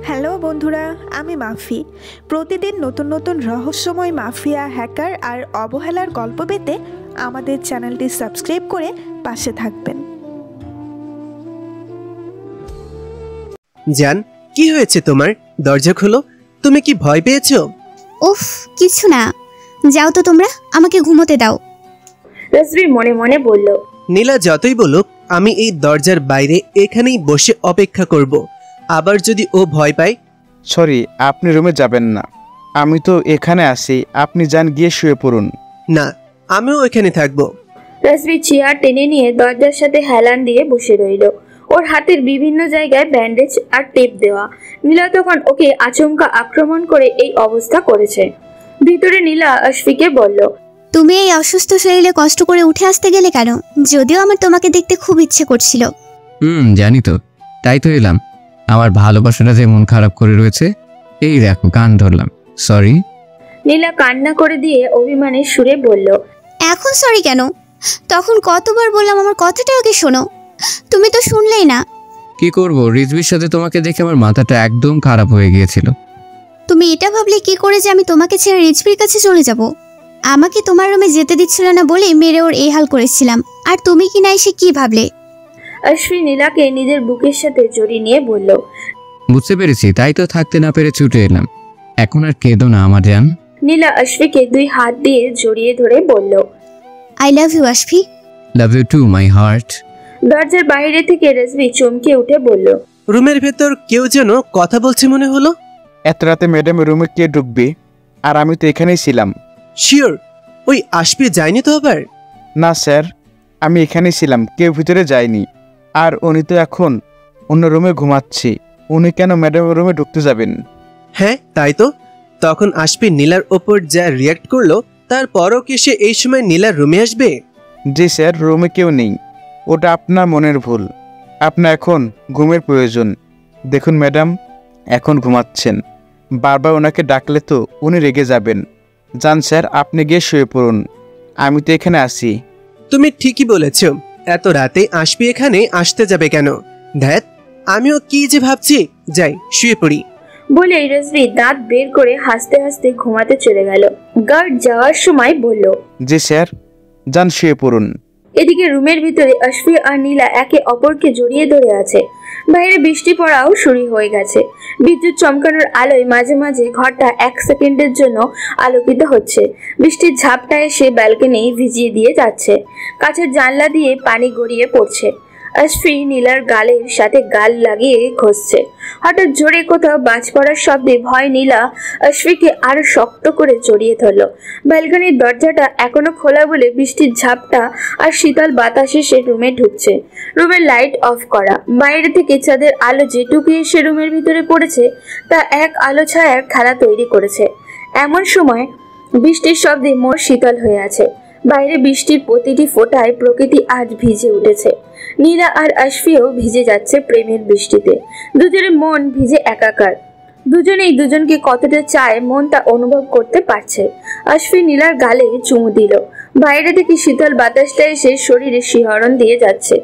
Hello বন্ধুরা, আমি মাফি। প্রতিদিন নতুন নতুন রহস্যময় মাফিয়া, হ্যাকার আর অবহেলার গল্প পেতে আমাদের চ্যানেলটি সাবস্ক্রাইব করে পাশে থাকবেন। জান, কি হয়েছে তোমার? দরজা খোলো। তুমি কি ভয় পেয়েছো? উফ, কিছু না, যাও তো তোমরা, আমাকে ঘুমোতে দাও। রজবি মনে মনে বলল, নীলা যতই বলুক, আমি এই দরজার বাইরে এখানেই বসে অপেক্ষা করব। আবার যদি ও ভয় পায়? সরি, আপনি রুমে যাবেন না, আমি তো এখানে আছি, আপনি যান, গিয়ে শুয়ে পড়ুন। না, আমিও এখানে থাকবো। রজবি চেয়ার টেনে নিয়ে দরজার সাথে হেলান দিয়ে বসে রইল। ওর হাতের বিভিন্ন জায়গায় ব্যান্ডেজ আর টেপ দেওয়া। নীলা তখন ওকে আচমকা আক্রমণ করে এই অবস্থা করেছে। ভিতরে নীলা আশফিকে বলল, তুমি এই অসুস্থ শরীরে কষ্ট করে উঠে আসতে গেলে কেন? যদিও আমার তোমাকে দেখতে খুব ইচ্ছে করছিল। জানি তো, তাই তো এলাম। আমার ভালোবাসাটা যে মন খারাপ করে রয়েছে, এই দেখো কান ধরলাম, সরি। নীলা কান্না করে দিয়ে অভিমানের সুরে বলল, এখন সরি কেন? তখন কতবার বললাম আমার কথাটা আগে শোনো, তুমি তো শুনলেই না। কি করব, রিজভির সাথে তোমাকে দেখে আমার মাথাটা একদম খারাপ হয়ে গিয়েছিল। তুমি এটা ভাবলে কি করে যে আমি তোমাকে ছেড়ে রিজভির কাছে চলে যাব? আমাকে তোমার রুমে যেতে দিচ্ছিল না বলে মেরে ওর এই হাল করেছিলাম, আর তুমি কি না এসে কি ভাবলে? আশফি নীলাকে নিজের বুকের সাথে জড়িয়ে নিয়ে বলল, বুঝতে পেরেছি, তাই তো থাকতে না পেরে ছুটে এলাম। এখন আর কেঁদো না আমার জান। নীলা আশফিকে দুই হাত দিয়ে জড়িয়ে ধরে বলল, I love you Ashfi. Love you too my heart. দরজার বাইরে থেকে রজবি চমকে উঠে বলল, রুমের ভেতর কেউ যেন কথা বলছে মনে হলো। এত রাতে ম্যাডাম রুমে কে ঢুকবে? আর আমি তো এখানেই ছিলাম। শিওর ওই আসবে যায়নি তো আবার? না স্যার, আমি এখানেই ছিলাম, কেউ ভিতরে যায়নি। আর উনি তো এখন অন্য রুমে ঘুমাচ্ছি, উনি কেন ম্যাডামের রুমে ঢুকতে যাবেন? হ্যাঁ তাই তো, তখন আসবে নীলার ওপর যা রিয়াক্ট করলো, তারপরও কি সে এই সময় নীলার রুমে আসবে? জি স্যার, রুমে কেউ নেই, ওটা আপনার মনের ভুল। আপনার এখন ঘুমের প্রয়োজন। দেখুন ম্যাডাম এখন ঘুমাচ্ছেন, বারবার ওনাকে ডাকলে তো উনি রেগে যাবেন। যান স্যার, আপনি গিয়ে শুয়ে পড়ুন, আমি তো এখানে আছি। তুমি ঠিকই বলেছ, এত রাতে আসবে এখানে আসতে যাবে কেন? ধ্যাত, আমিও কি যে ভাবছি, যাই শুয়ে পড়ি। বলে রজবি দাঁত বের করে হাসতে হাসতে ঘুমাতে চলে গেল। গার্ড যাওয়ার সময় বলল, জি স্যার, যান শুয়ে পড়ুন। এদিকে রুমের ভিতরে আশফি আর নীলা একে অপরকে জড়িয়ে ধরে আছে। বাইরে বৃষ্টি পড়াও শুরু হয়ে গেছে। বিদ্যুৎ চমকানোর আলোয় মাঝে মাঝে ঘরটা 1 সেকেন্ডের জন্য আলোকিত হচ্ছে। বৃষ্টির ঝাপটা এসে ব্যালকনি ভিজিয়ে দিয়ে যাচ্ছে। কাছের জানলা দিয়ে পানি গড়িয়ে পড়ছে। আশফি নীলার গালের সাথে গাল লাগিয়ে ঘষছে। হঠাৎ জোরে কোথাও বাজ পড়ার শব্দে ভয় নীলা আশফিকে আরো শক্ত করে জড়িয়ে ধরল। ব্যালকনির দরজাটা এখনো খোলা বলে বৃষ্টির ঝাপটা আর শীতল বাতাসে সে রুমে ঢুকছে। রুমের লাইট অফ করা। বাইরে থেকে চাঁদের আলো যেটুকু এসে রুমের ভিতরে পড়েছে তা এক আলো ছায়ার খেলা তৈরি করেছে। এমন সময় বৃষ্টির শব্দে মন শীতল হয়ে আছে। বাইরে বৃষ্টির প্রতিটি ফোঁটায় প্রকৃতি আজ ভিজে উঠেছে। নীলা আর আশফিও ভিজে যাচ্ছে প্রেমের বৃষ্টিতে। দুজনের মন ভিজে একাকার। দুজনেই দুজনকে কতটা চায় মন তা অনুভব করতে পারছে। আশফি নীলার গালে চুমু দিল। বাইরে থেকে শীতল বাতাসটা এসে শরীরে শিহরণ দিয়ে যাচ্ছে।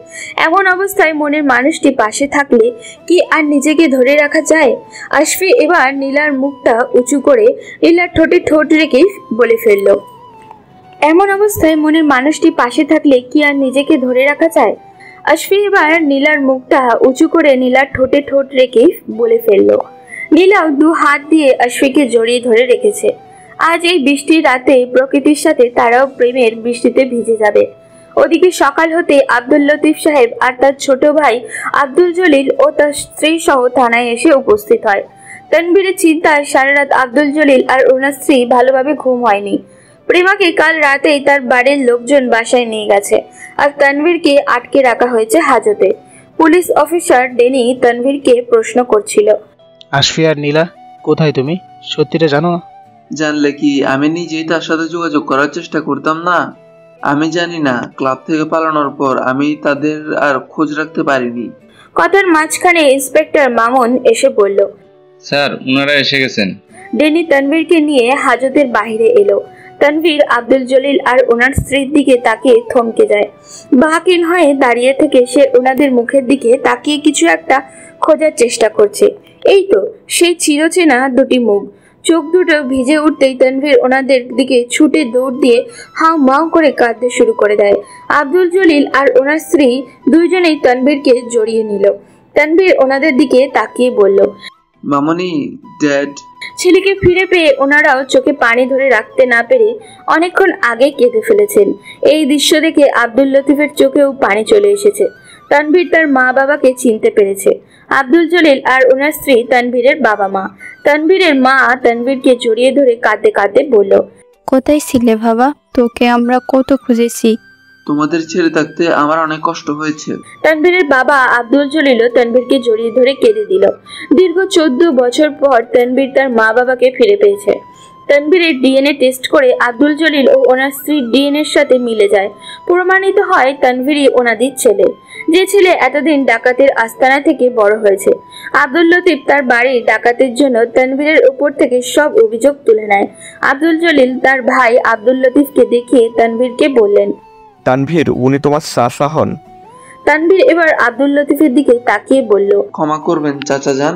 এমন অবস্থায় মনের মানুষটি পাশে থাকলে কি আর নিজেকে ধরে রাখা যায়? আশফি এবার নীলার মুখটা উঁচু করে নীলার ঠোঁটে ঠোঁট রেখে বলে ফেলল, এমন অবস্থায় মনের মানুষটি পাশে থাকলে কি আর নিজেকে ধরে রাখা যায়? আশফি এবার নীলার মুখটা উঁচু করে নীলার ঠোঁটে ঠোঁট রেখে বলে ফেলল। নীলাও 2 হাত দিয়ে আশফিকে জড়িয়ে ধরে রেখেছে। আজ এই বৃষ্টির রাতে প্রকৃতির সাথে তারাও প্রেমের বৃষ্টিতে ভিজে যাবে। ওদিকে সকাল হতে আব্দুল লতিফ সাহেব আর তার ছোট ভাই আব্দুল জলিল ও তার স্ত্রী সহ থানায় এসে উপস্থিত হয়। তানভীরের চিন্তায় সারা রাত আব্দুল জলিল আর ওনার স্ত্রী ভালোভাবে ঘুম হয়নি। প্রেমাকে কাল রাতেই তার বাড়ির লোকজন বাসায় নিয়ে গেছে, আর তানভীরকে আটকে রাখা হয়েছে হাজতে। পুলিশ অফিসার ডেনি তানভীরকে প্রশ্ন করছিল, আশফি আর নীলা কোথায়? তুমি সত্যিটা জানো? জানলে কি আমি নিজেই তার সাথে যোগাযোগ করার চেষ্টা করতাম না? আমি জানি না, ক্লাব থেকে পালানোর পর আমি তাদের আর খোঁজ রাখতে পারিনি। কথার মাঝখানে ইন্সপেক্টর মামুন এসে বলল, স্যার ওনারা এসে গেছেন। ডেনি তানভীরকে নিয়ে হাজতের বাইরে এলো। তানভীর আব্দুল জলিল আর ওনার স্ত্রীর দিকে তাকিয়ে থমকে যায়। বাকিন হয়ে দাঁড়িয়ে থেকে সে ওনাদের মুখের দিকে তাকিয়ে কিছু একটা খোঁজার চেষ্টা করছে। এই তো সেই চিরচেনা দুটি মুখ। চোখ দুটো ভিজে উঠতেই তানভীর ওনাদের দিকে ছুটে দৌড় দিয়ে হাউ মাউ করে কাঁদতে শুরু করে দেয়। আব্দুল জলিল আর ওনার স্ত্রী দুইজনেই তানভীরকে জড়িয়ে নিল। তানভীর ওনাদের দিকে তাকিয়ে বলল, মামনি, ড্যাড। ছেলেকে ফিরে পেয়ে ওনারাও চোখে পানি ধরে রাখতে না পেরে অনেকক্ষণ আগে কেঁদে ফেলেছেন। এই দৃশ্য দেখে আব্দুল লতিফের চোখেও পানি চলে এসেছে। তানভীর তার মা বাবাকে চিনতে পেরেছে। আব্দুল জলিল আর ওনার স্ত্রী তানভীরের বাবা মা। তানভীরের মা তানভীরকে জড়িয়ে ধরে কাঁদতে কাঁদতে বলল, কোথায় ছিলে বাবা? তোকে আমরা কত খুঁজেছি। তোমাদের ছেড়ে থাকতে আমার অনেক কষ্ট হয়েছে। তানভীরের বাবা আব্দুল জলিলও তানভীরকে জড়িয়ে ধরে কেঁদে দিল। দীর্ঘ 14 বছর পর তানভীর তার মা বাবাকে ফিরে পেয়েছে। তানভীরের ডিএনএ টেস্ট করে আব্দুল জলিল ও ওনার স্ত্রীর ডিএনএর সাথে মিলে যায়। প্রমাণিত হয় তানভীরই ওনাদের ছেলে, যে ছেলে এতদিন ডাকাতের আস্তানা থেকে বড় হয়েছে। আব্দুল লতিফ তার বাড়ির ডাকাতের জন্য তানভীরের উপর থেকে সব অভিযোগ তুলে নেয়। আব্দুল জলিল তার ভাই আব্দুল লতিফকে দেখিয়ে তানভীরকে বললেন, তানভীর, উনি তোমার চাচা হন। তানভীর এবার আব্দুল লতিফের দিকে তাকিয়ে বলল, ক্ষমা করবেন চাচা যান,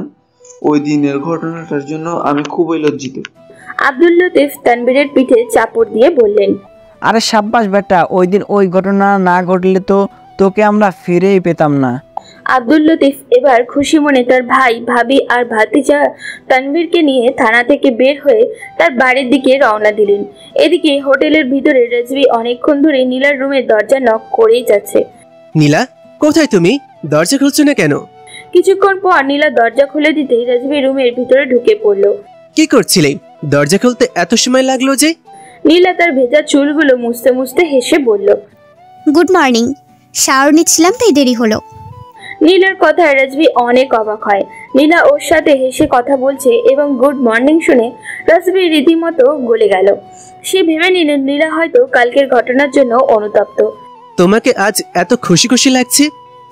ওই দিনের ঘটনাটার জন্য আমি খুবই লজ্জিত। আব্দুল লতিফ তানভীরের পিঠে চাপড় দিয়ে বললেন, আরে সাব্বাস বেটা, ওই দিন ওই ঘটনা না ঘটলে তো তোকে আমরা ফিরেই পেতাম না। আব্দুল লতিফ এবার খুশি মনে তার ভাই, ভাবি আর ভাতিজা তানভীরকে নিয়ে থানা থেকে বের হয়ে তার বাড়ির দিকে রওনা দিলেন। এদিকে হোটেলের ভিতরে রাজবি অনেকক্ষণ ধরে নীলার রুমের দরজা নক করেই যাচ্ছে। নীলা, কোথায় তুমি? দরজা খুলছো না কেন? কিছুক্ষণ পর নীলা দরজা খুলে দিতেই রাজবি রুমের ভিতরে ঢুকে পড়ল। কি করছিলে? দরজা খুলতে এত সময় লাগলো যে? নীলা তার ভেজা চুলগুলো মুছতে মুছতে হেসে বলল, গুড মর্নিং। শাওয়ার নিচ্ছিলাম তাই দেরি হলো। নীলার কথায় রাজবি অনেক অবাক হয়। নীলা ওর সাথে হেসে কথা বলছে এবং গুড মর্নিং শুনে রাজবি রীতিমতো গলে গেল। সে ভেবে নিল নীলা হয়তো কালকের ঘটনার জন্য অনুতপ্ত। তোমাকে আজ এত খুশি খুশি লাগছে,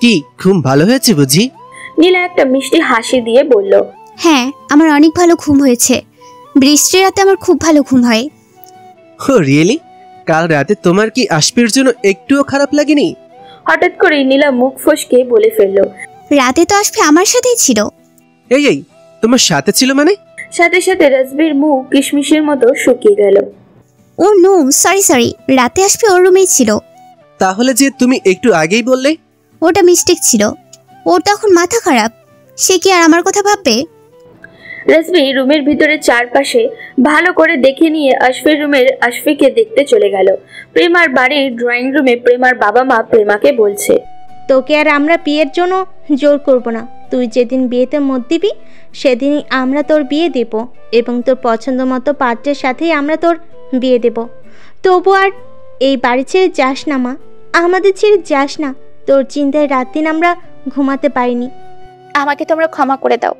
কি ঘুম ভালো হয়েছে বুঝি? নীলা একটা মিষ্টি হাসি দিয়ে বলল, হ্যাঁ, আমার অনেক ভালো ঘুম হয়েছে। বৃষ্টির রাতে আমার খুব ভালো ঘুম হয়। ও রিয়েলি? কাল রাতে তোমার কি আশপির জন্য একটুও খারাপ লাগেনি? হঠাৎ করে নীলা মুখ ফসকে বলে ফেলল, রাতে তো আশফি আমার সাথেই ছিল। এই তোমার সাথে ছিল মানে? সাথে সাথে রাজবির মুখ কিশমিশের মতো শুকিয়ে গেল। ও নো, সরি, রাতে আশফি ওর রুমেই ছিল। তাহলে যে তুমি একটু আগেই বললে? ওটা মিস্টেক ছিল। ওর তখন মাথা খারাপ, সে কি আর আমার কথা ভাববে? রাজবি রুমের ভিতরে চারপাশে ভালো করে দেখে নিয়ে আশফির রুমের আশফিকে দেখতে চলে গেল। প্রেমার বাড়ির ড্রয়িং রুমে প্রেমার বাবা মা প্রেমাকে বলছে, তোকে আর আমরা বিয়ের জন্য জোর করব না। তুই যেদিন বিয়েতে মত দিবি সেদিনই আমরা তোর বিয়ে দেব এবং তোর পছন্দ মতো পাত্রের সাথেই আমরা তোর বিয়ে দেব। তবু আর এই বাড়ি ছেড়ে যাস না মা, আমাদের ছেড়ে যাস না। তোর চিন্তায় রাত দিন আমরা ঘুমাতে পারিনি। আমাকে তোমরা ক্ষমা করে দাও,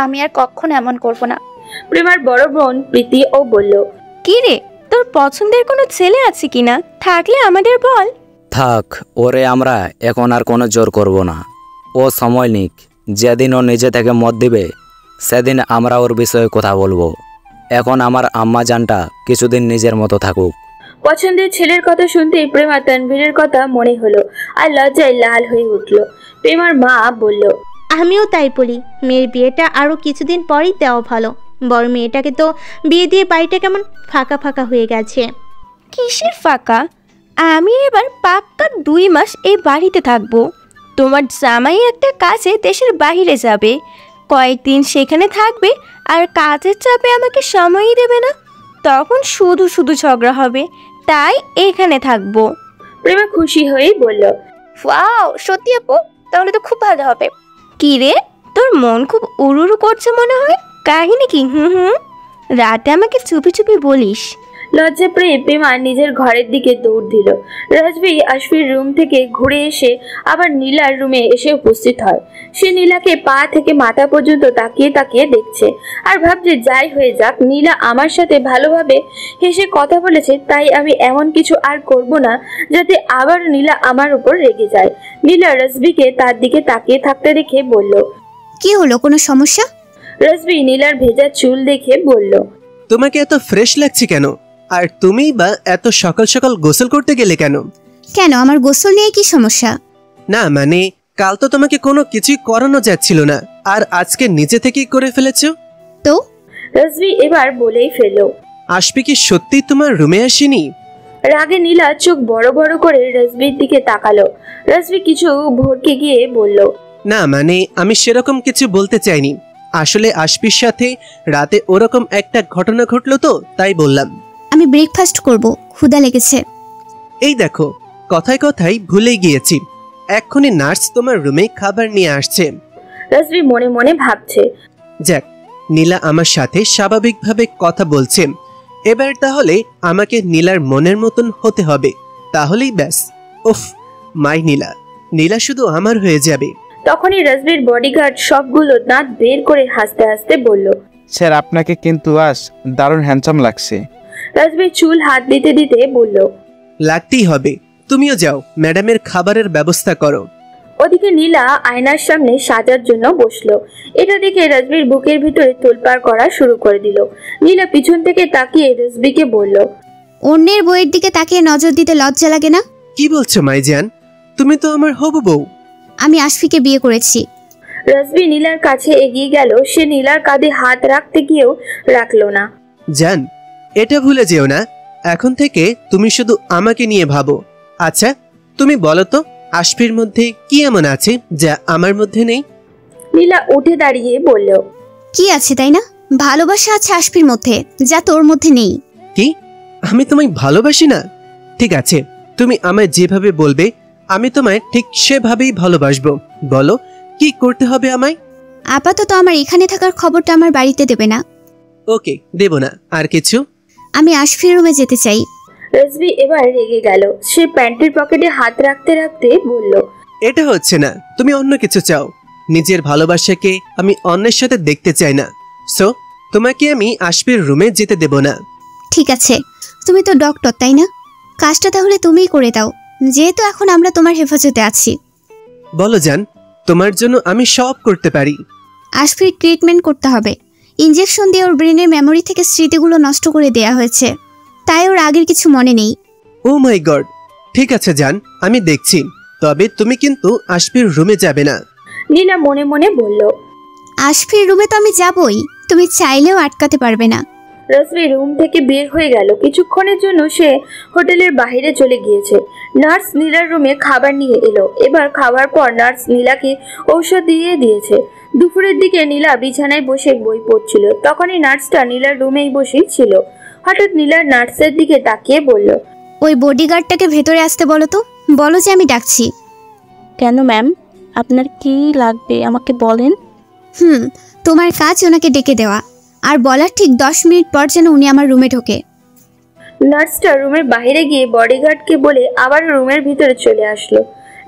আমি আর কখনো এমন করব না। প্রেমার বড় বোন প্রীতি ও বলল, কি রে, তোর পছন্দের কোনো ছেলে আছে কিনা? থাকলে আমাদের বল। থাক, ওরে আমরা এখন আর কোনো জোর করব না। ও সময় নিক, যেদিন ও নিজে থেকে মত দিবে সেদিন আমরা ওর বিষয়ে কথা বলবো। এখন আমার আম্মা জানটা কিছুদিন নিজের মতো থাকুক। পছন্দের ছেলের কথা শুনতেই প্রেমা তানভীরের কথা মনে হলো আর লজ্জায় লাল হয়ে উঠল। প্রেমার মা বলল, আমিও তাই বলি, মেয়ের বিয়েটা আরও কিছুদিন পরেই দেওয়া ভালো। বড় মেয়েটাকে তো বিয়ে দিয়ে বাড়িটা কেমন ফাঁকা ফাঁকা হয়ে গেছে। কিসের ফাঁকা? আমি এবার পাক্কা 2 মাস এই বাড়িতে থাকবো। তোমার জামাই একটা কাজে দেশের বাইরে যাবে, কয়েকদিন সেখানে থাকবে আর কাজের চাপে আমাকে সময়ই দেবে না। তখন শুধু শুধু ঝগড়া হবে, তাই এখানে থাকবো। প্রেমা খুশি হয়েই বলল, ওয়াও, সত্যি আপু, তাহলে তো খুব ভালো হবে। কি রে, তোর মন খুব উড়ুড়ু করছে মনে হয়, কাহিনী কি? রাতে আমাকে চুপি চুপি বলিস। লজ্জা পেয়ে প্রেমা নিজের ঘরের দিকে দৌড় দিল। রাজবি আশফির রুম থেকে ঘুরে এসে আবার নীলার রুমে এসে উপস্থিত হয়। সে নীলাকে পা থেকে মাথা পর্যন্ত তাকিয়ে তাকিয়ে দেখছে আর ভাবছে, যাই হয়ে যাক, নীলা আমার সাথে ভালোভাবে হেসে কথা বলেছে, তাই আমি এমন কিছু আর করব না যাতে আবার নীলা আমার উপর রেগে যায়। নীলা রাজবিকে তার দিকে তাকিয়ে থাকতে দেখে বলল, কি হলো, কোনো সমস্যা? রাজবি নীলার ভেজা চুল দেখে বলল, তোমাকে এত ফ্রেশ লাগছে কেন? আর তুমি বা এত সকাল সকাল গোসল করতে গেলে কেন? কেন, আমার গোসল নিয়ে কি সমস্যা? না মানে কাল তো তোমাকে কোনো কিছুই করানো যাচ্ছিল না, আর আজকে নিজে থেকেই করে ফেলেছো? তো রাজবি এবার বলেই ফেলল। আশফি কি সত্যি তোমার রুমে আসেনি? রাগে নীলা চোখ বড় বড় করে রাজবির দিকে তাকালো। রাজবি কিছু ভড়কে গিয়ে বলল, না মানে আমি সেরকম কিছু বলতে চাইনি। আসলে আশফির সাথে রাতে ওরকম একটা ঘটনা ঘটলো তো তাই বললাম। আমি ব্রেকফাস্ট করব, ক্ষুধা লেগেছে। এই দেখো কথায় কথায় ভুলে গিয়েছি, এক্ষুনি নার্স তোমার রুমে খাবার নিয়ে আসছে। রাজবি মনে মনে ভাবছে, যাক নীলা আমার সাথে স্বাভাবিকভাবে কথা বলছে, এবার তাহলে আমাকে নীলার মনের মতন হতে হবে, তাহলেই ব্যাস। উফ মাই নীলা, নীলা শুধু আমার হয়ে যাবে। তখনই রাজবির বডিগার্ড সবগুলো দাঁত বের করে হাসতে হাসতে বলল, স্যার আপনাকে কিন্তু আজ দারুণ হ্যান্ডসাম লাগছে। রাজবি চুল হাত দিতে দিতে বলল, লাগতেই হবে, তুমিও যাও ম্যাডামের খাবারের ব্যবস্থা করো। ওদিকে নীলা আয়নার সামনে সাজার জন্য বসলো। এটা দেখে রাজবির বুকের ভিতরে তোলপাড় করা শুরু করে দিল। নীলা পিছন থেকে তাকিয়ে রাজবিকে বলল, অন্যের বইয়ের দিকে তাকিয়ে নজর দিতে লজ্জা লাগে না? কি বলছো মাইজান, তুমি তো আমার হবু বউ। আমি আশফিকে বিয়ে করেছি। রাজবি নীলার কাছে এগিয়ে গেল। সে নীলার কাঁধে হাত রাখতে গিয়েও রাখলো না। জান এটা ভুলে যেও না, এখন থেকে তুমি শুধু আমাকে নিয়ে ভাবো। আচ্ছা তুমি বলো তো আশফির মধ্যে কি এমন আছে যা আমার মধ্যে নেই? নীলা উঠে দাঁড়িয়ে বলল, কি আছে তাই না? ভালোবাসা আছে আশফির মধ্যে যা তোর মধ্যে নেই। কি? আমি তোমায় ভালোবাসি না? ঠিক আছে, তুমি আমায় যেভাবে বলবে আমি তোমায় ঠিক সেভাবেই ভালোবাসবো। বলো কি করতে হবে আমায়? আপাতত আমার এখানে থাকার খবরটা আমার বাড়িতে দেবে না। ওকে, দেব না। আর কিছু? আমি আশফির রুমে যেতে চাই। রাজবি এবার রেগে গেল। সে প্যান্টের পকেটে হাত রাখতে রাখতে বলল, এটা হচ্ছে না, তুমি অন্য কিছু চাও। নিজের ভালোবাসাকে আমি অন্যের সাথে দেখতে চাই না, সো তোমাকে আমি আশফির রুমে যেতে দেব না। ঠিক আছে, তুমি তো ডক্টর তাই না? কাজটা তাহলে তুমিই করে দাও, যেহেতু এখন আমরা তোমার হেফাজতে আছি। বলো জান, তোমার জন্য আমি সব করতে পারি। আশফির ট্রিটমেন্ট করতে হবে। ইনজেকশন দিয়ে ওর ব্রেনের মেমোরি থেকে স্মৃতিগুলো নষ্ট করে দেয়া হয়েছে, তাই ওর আগের কিছু মনে নেই। ও মাই গড, ঠিক আছে জান, আমি দেখছি। তবে তুমি কিন্তু আশফির রুমে যাবে না। নীলা মনে মনে বলল, আশফির রুমে তো আমি যাবই, তুমি চাইলেও আটকাতে পারবে না। রাজবি রুম থেকে বের হয়ে গেল। কিছুক্ষণের জন্য সে হোটেলের বাইরে চলে গিয়েছে। নার্স নীলার রুমে খাবার নিয়ে এলো। এবার খাওয়ার পর নার্স নীলাকে ঔষধ দিয়ে দিয়েছে। দুপুরের দিকে নীলা বিছানায় বসে বই পড়ছিল। তখনই নার্সটা নীলার রুমেই বসেই ছিল। হঠাৎ নীলার নার্সের দিকে তাকিয়ে বলল, ওই বডিগার্ডটাকে ভেতরে আসতে বলো তো, বলো যে আমি ডাকছি। কেন ম্যাম, আপনার কি লাগবে আমাকে বলেন। তোমার কাজ ওনাকে ডেকে দেওয়া, আর বলার ঠিক 10 মিনিট পর যেন উনি আমার রুমে ঢোকে। নার্সটা রুমের বাইরে গিয়ে বডিগার্ডকে বলে আবার রুমের ভিতরে চলে আসলো।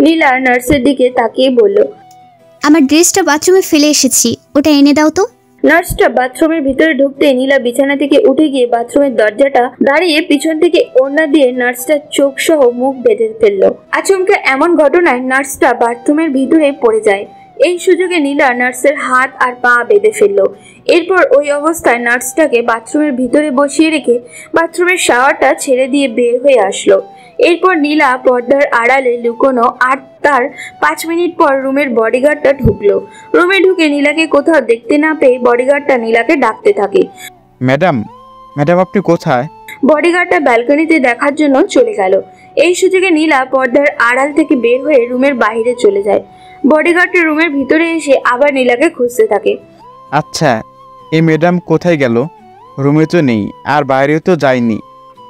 নীলা নার্সের দিকে তাকিয়ে বলল, আমার ড্রেসটা বাথরুমে ফেলে এসেছি, ওটা এনে দাও তো। নার্সটা বাথরুমের ভিতরে ঢুকতে নীলা বিছানা থেকে উঠে গিয়ে বাথরুমের দরজাটা দাঁড়িয়ে পিছন থেকে ওড়না দিয়ে নার্সটার চোখ সহ মুখ বেঁধে ফেললো। আচমকা এমন ঘটনায় নার্সটা বাথরুমের ভিতরে পড়ে যায়। এই সুযোগে নীলা নার্সের হাত আর পা বেঁধে ফেললো। এরপর ওই অবস্থায় নার্সটাকে বাথরুমের ভিতরে বসিয়ে রেখে বাথরুমের শাওয়ারটা ছেড়ে দিয়ে বের হয়ে আসলো। এরপর নীলা পর্দার আড়ালে লুকোনো আর তার 5 মিনিট পর রুমের বডিগার্ডটা ঢুকলো। রুমে ঢুকে নীলাকে কোথাও দেখতে না পেয়ে বডিগার্ডটা নীলাকে ডাকতে থাকে, ম্যাডাম, ম্যাডাম আপনি কোথায়? বডিগার্ডটা ব্যালকনিতে দেখার জন্য চলে গেল। এই সুযোগে নীলা পর্দার আড়াল থেকে বের হয়ে রুমের বাইরে চলে যায়। বডিগার্ডটা রুমের ভিতরে এসে আবার নীলাকে খুঁজতে থাকে। আচ্ছা, এই ম্যাডাম কোথায় গেল? রুমে তো নেই, আর বাইরেও তো যায়নি।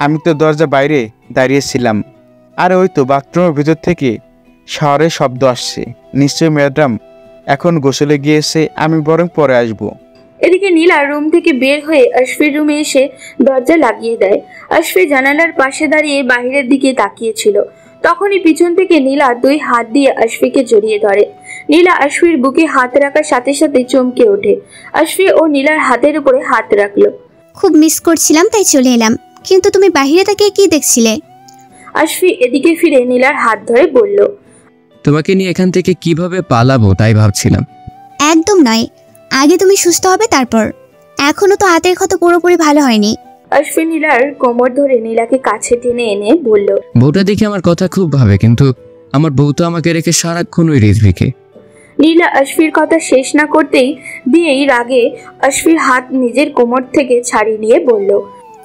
আমি তো দরজা বাইরে দাঁড়িয়েছিলাম, আর ওই তো বাথরুমের ভিতর থেকে শাওয়ারের শব্দ আসছে। নিশ্চয়ই ম্যাডাম এখন গোসলে গিয়েছে, আমি বরং পরে আসবো। এদিকে নীলা রুম থেকে বের হয়ে আশফির রুমে এসে দরজা লাগিয়ে দেয়। আশফি জানালার পাশে দাঁড়িয়ে বাইরের দিকে তাকিয়েছিল। তখনই পিছন থেকে নীলা 2 হাত দিয়ে আশফিকে জড়িয়ে ধরে। নীলা আশফির বুকে হাত রাখার সাথে সাথে চমকে ওঠে। আশফি ও নীলার হাতের উপরে হাত রাখলো। খুব মিস করছিলাম তাই চলে এলাম, কিন্তু তুমি বাইরে থেকে কি দেখছিলে? আশফি এদিকে ফিরে নীলার হাত ধরে বলল, তোমাকে নিয়ে এখান থেকে কিভাবে পালাবো তাই ভাবছিলাম। একদম নয়, আগে তুমি সুস্থ হবে তারপর। এখনো তো হাতের ক্ষত পুরোপুরি ভালো হয়নি। আশফি নীলার কোমর ধরে নীলাকে কাছে টেনে এনে বলল, বউটা দেখে আমার কথা খুব ভাবে, কিন্তু আমার বউ তো আমাকে রেখে সারাক্ষণ ওই রিজভিকে। নীলা আশফির কথা শেষ না করতেই দিয়েই রাগে আশফির হাত নিজের কোমর থেকে ছাড়িয়ে নিয়ে বলল,